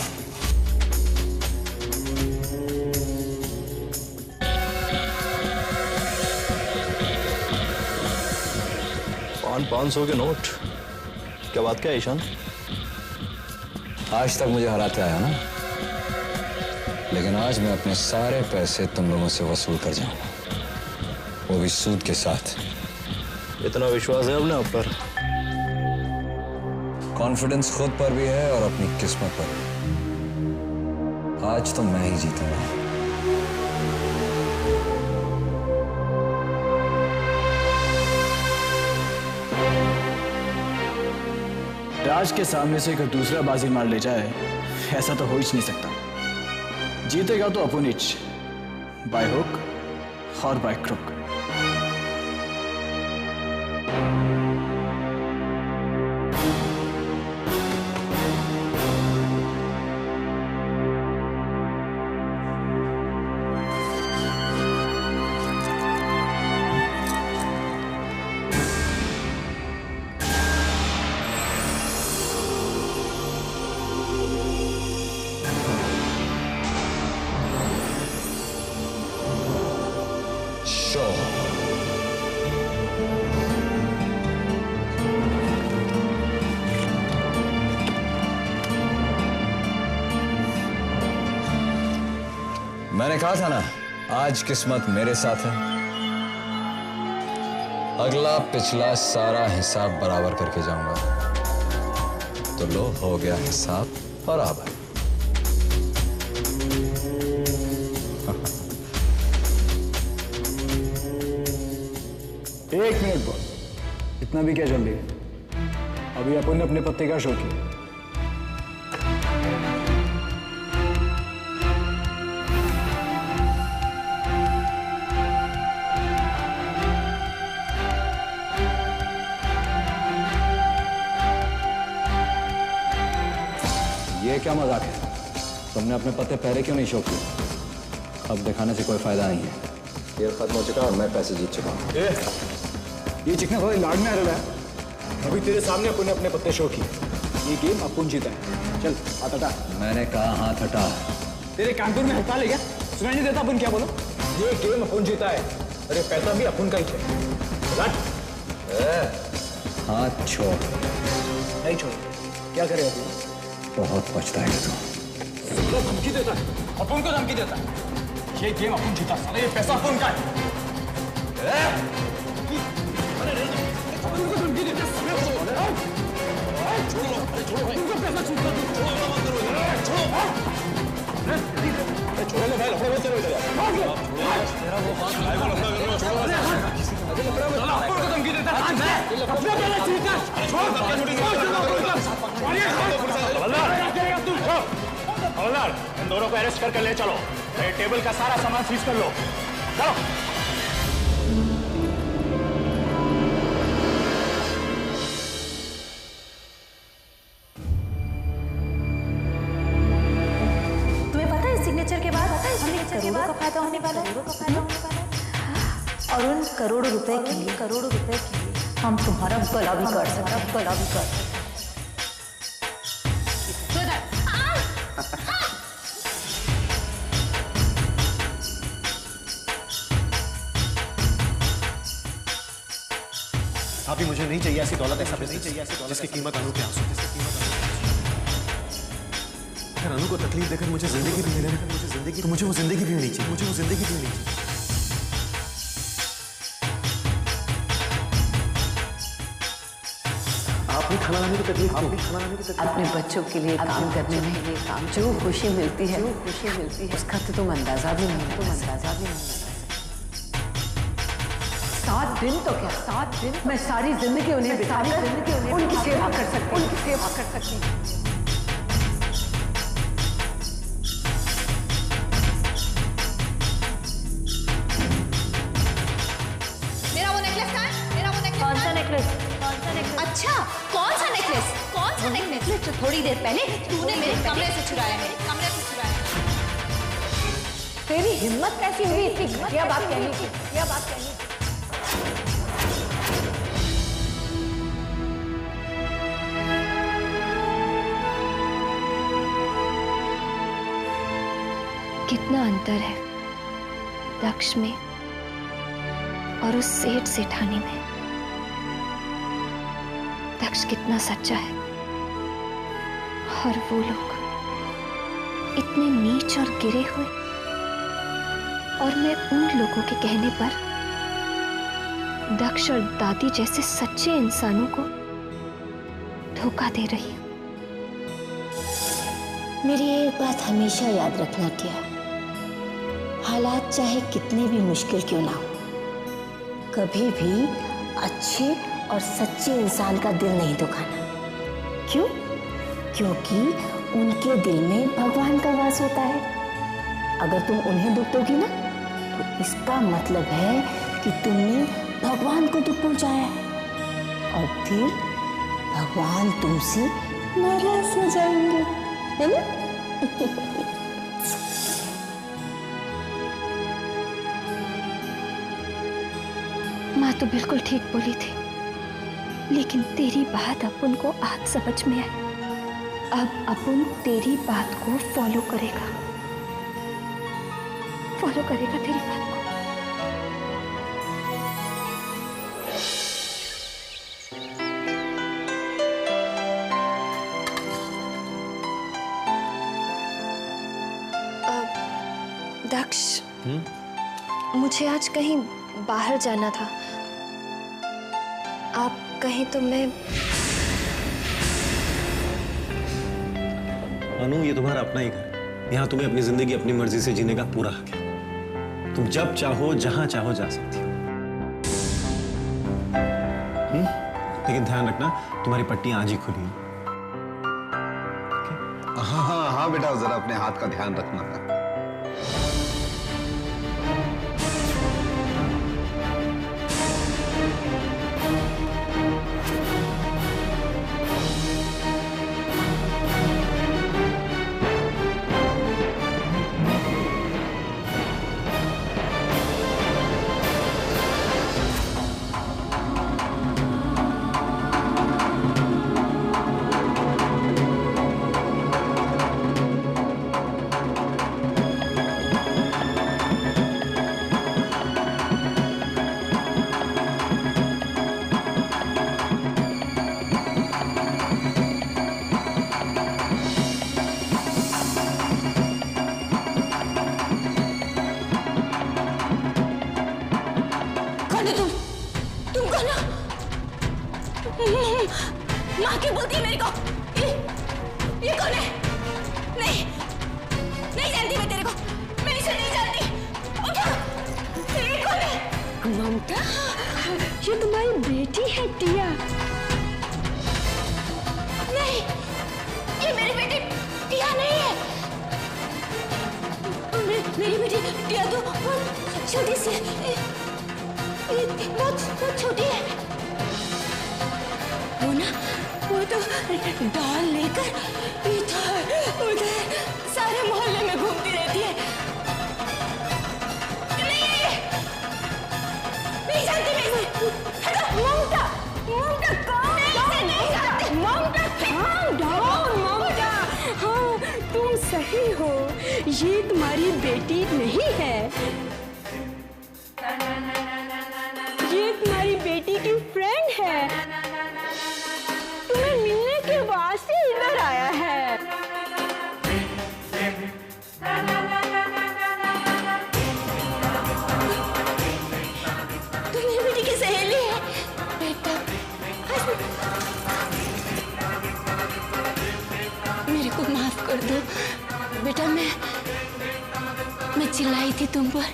I: $500 के नोट। क्या बात क्या है ईशान?
B: आज तक मुझे हराते आया ना, लेकिन आज मैं अपने सारे पैसे तुम लोगों से वसूल कर जाऊंगा, वो भी सूद के साथ।
I: इतना विश्वास है अपने आप पर?
B: कॉन्फिडेंस खुद पर भी है और अपनी किस्मत पर भी। आज तो मैं ही जीतूंगा।
K: राज के सामने से कोई दूसरा बाजी मार ले जाए, ऐसा तो हो ही नहीं सकता। जीतेगा तो अपोनिच, बाय हुक और बाय क्रुक।
B: मैंने कहा था ना, आज किस्मत मेरे साथ है। अगला पिछला सारा हिसाब बराबर करके जाऊंगा। तो लो, हो गया हिसाब बराबर।
K: एक मिनट बॉस, इतना भी क्या जल्दी है? अभी अपन ने अपने पत्ते का शो किया।
L: ये क्या मजाक है? तुमने अपने पत्ते पहले क्यों नहीं शो किए? अब दिखाने से कोई फायदा नहीं है। खेल खत्म हो चुका और मैं पैसे जीत चुका हूँ।
K: ये चिकना थोड़ी लाड में आ रहा है। अभी तेरे सामने अपन ने अपने पत्ते शो किए। ये गेम अपन जीता है। चल हाथ हटा।
L: मैंने कहा हाथ हटा।
K: तेरे कानपुर में हटा ले गया? सुनाई नहीं देता अपन क्या बोलो? ये गेम अपन जीता है। अरे पैसा भी अपन का ही है।
L: हाथ छोड़।
K: नहीं छोड़। क्या करे अभी?
L: बहुत पछताएगा तू।
K: तो धमकी देता है। अपन को धमकी देता है। ये गेम अपन जीता, साला ये पैसा अपन का है। अपन को धमकी देता है। छोड़ो, छोड़ो भाई। उनको पैसा छूटता तू। छोड़ो ले भाई, लफड़ा मत करो इधर यार। तेरा वो हाथ भाई को लफड़ा कर रहा है। छोड़ो अरे लफड़ा मत करो। अपन को धमकी देता है। अपना पैसा छूटता है। छोड़ क्या छोड़ेगा?
M: हवलदार, इन दोनों को अरेस्ट करके ले चलो। ये टेबल का सारा सामान सीज कर लो। चलो।
C: तुम्हें पता है सिग्नेचर के बाद हमें करोड़ों का फायदा होने वाला है। और उन करोड़ों रुपए के लिए हम तुम्हारा गला भी काट सकते।
E: अभी मुझे नहीं चाहिए ऐसी दौलत, ऐसा नहीं चाहिए जिसकी कीमत अनु के आंसू। अगर अनु को तकलीफ देकर मुझे जिंदगी भी मिले तो मुझे वो जिंदगी भी नहीं चाहिए। आपने खाना लाने की तकलीफ
D: अपने बच्चों के लिए काम करने में जो खुशी मिलती है उसका तो तुम अंदाजा भी नहीं। 7 दिन तो क्या, 7 दिन मैं सारी जिंदगी उन्हें बिताकर उनकी सेवा कर सकती हूँ।
N: मेरा वो नेकलेस कहाँ है? मेरा वो नेकलेस
C: कौन सा नेकलेस?
N: अच्छा, कौन सा नेकलेस जो थोड़ी देर पहले तूने मेरे कमरे से चुराया है।
D: तेरी हिम्मत कैसी हुई इतनी घटिया बात कहने की?
G: कितना अंतर है दक्ष में और उस सेठ सेठानी में। दक्ष कितना सच्चा है और वो लोग इतने नीच और गिरे हुए, और मैं उन लोगों के कहने पर दक्ष और दादी जैसे सच्चे इंसानों को धोखा दे रही हूं।
O: मेरी एक बात हमेशा याद रखना टिया, हालात चाहे कितने भी मुश्किल क्यों ना हो, कभी भी अच्छे और सच्चे इंसान का दिल नहीं दुखाना। क्यों? क्योंकि उनके दिल में भगवान का वास होता है। अगर तुम उन्हें दुख दोगी ना, तो इसका मतलब है कि तुमने भगवान को दुख पहुंचाया है, और फिर भगवान तुमसे नाराज हो जाएंगे, है ना?
G: माँ तो बिल्कुल ठीक बोली थी, लेकिन तेरी बात अपन को आज समझ में आई। अब अपन तेरी बात को फॉलो करेगा तेरी बात को। दक्ष, मुझे आज कहीं बाहर जाना था। आप कहें तो मैं।
J: अनु, ये तुम्हारा अपना ही घर है। यहाँ तुम्हें अपनी जिंदगी अपनी मर्जी से जीने का पूरा हक है। तुम जब चाहो जहां चाहो जा सकती हो। लेकिन ध्यान रखना, तुम्हारी पट्टी आज ही खुली है।
F: हाँ हाँ हाँ बेटा, जरा अपने हाथ का ध्यान रखना।
N: माँ क्यों बोलती है मेरे को? ये कौन है? नहीं, नहीं जानती मैं तेरे को। मैं इसे नहीं जानती। उठो, ये कौन है?
D: ममता, ये तुम्हारी बेटी है टिया।
N: नहीं, ये मेरी बेटी टिया नहीं है। मेरी बेटी टिया तो बहुत छोटी सी है। बहुत छोटी है। वो ना, वो तो डॉल लेकर इधर उधर सारे मोहल्ले में घूमती रहती है। नहीं जानती मैं इसे। ममता, ममता कौन है? इसे नहीं जानती। ममता, calm down, ममता।
D: हाँ, तुम सही हो, ये तुम्हारी बेटी नहीं है। ये तुम्हारी बेटी की फ्रेंड है। तुम्हें मिलने के वास्ते इधर आया है।
N: तुम मेरी बेटी की सहेली है बेटा। मेरे को माफ कर दो बेटा। मैं चिल्लाई थी तुम पर।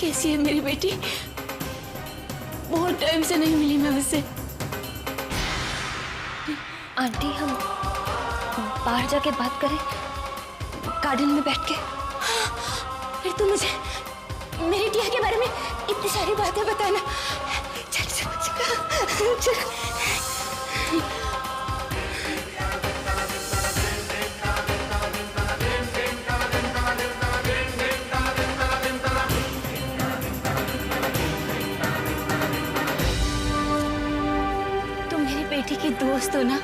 N: कैसी है मेरी बेटी? बहुत टाइम से नहीं मिली मैं उससे।
G: आंटी, हम बाहर जाके बात करें, गार्डन में बैठ के।
N: फिर तुम मुझे मेरी टिया के बारे में इतनी सारी बातें बताना। चल चल चल चल। बेटी की दोस्त हो ना,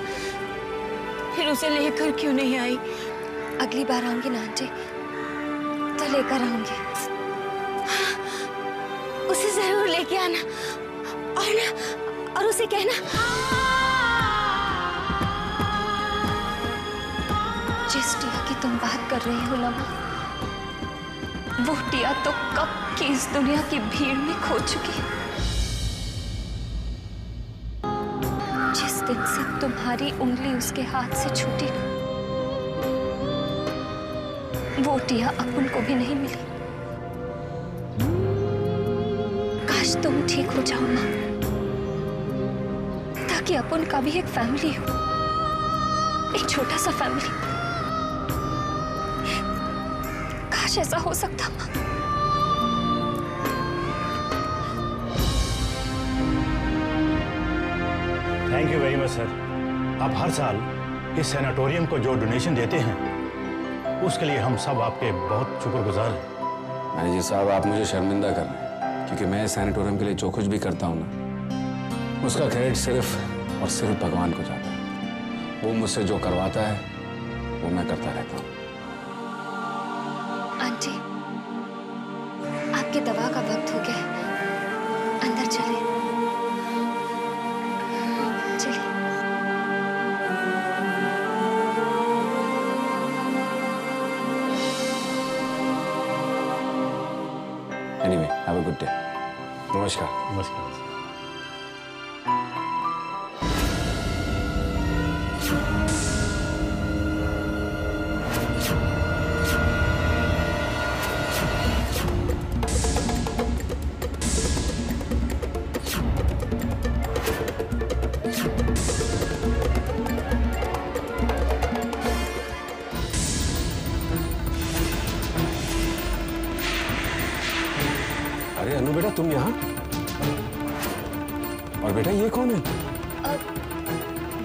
N: फिर उसे लेकर क्यों नहीं आई?
G: अगली बार आऊंगी ना आंटी, तो लेकर आऊंगी।
N: उसे जरूर लेके आना और उसे कहना
G: जिस टिया की तुम बात कर रही हो ना माँ, वो टिया तो कब की इस दुनिया की भीड़ में खो चुकी है। जिस दिन से तुम्हारी उंगली उसके हाथ से छूटी ना, वो टिया अपन को भी नहीं मिली। काश तुम ठीक हो जाओ माँ, ताकि अपन का भी एक फैमिली हो, एक छोटा सा फैमिली। काश ऐसा हो सकता माँ।
M: Thank you very much sir. आप हर साल इस सैनिटोरियम को जो डोनेशन देते हैं, उसके लिए हम सब आपके बहुत शुक्रगुजार हैं।
F: मैनेजर साहब, आप मुझे शर्मिंदा कर रहे हैं, क्योंकि मैं इस सैनिटोरियम के लिए जो कुछ भी करता हूँ ना, उसका क्रेडिट सिर्फ और सिर्फ भगवान को जाता है। वो मुझसे जो करवाता है वो मैं करता रहता हूँ।
G: आंटी, आपकी दवा का वक्त हो गया है, अंदर चले।
F: नमस्कार।
M: नमस्कार।
F: अरे अनु बेटा, तुम यहाँ? और बेटा ये कौन है?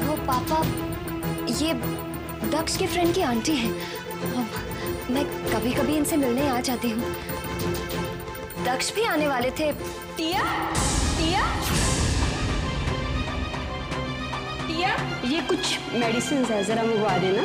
G: वो पापा, ये दक्ष के फ्रेंड की आंटी है। मैं कभी कभी इनसे मिलने आ जाती हूँ। दक्ष भी आने वाले थे।
N: टिया, टिया, टिया,
H: ये कुछ मेडिसिन है, जरा मंगवा देना।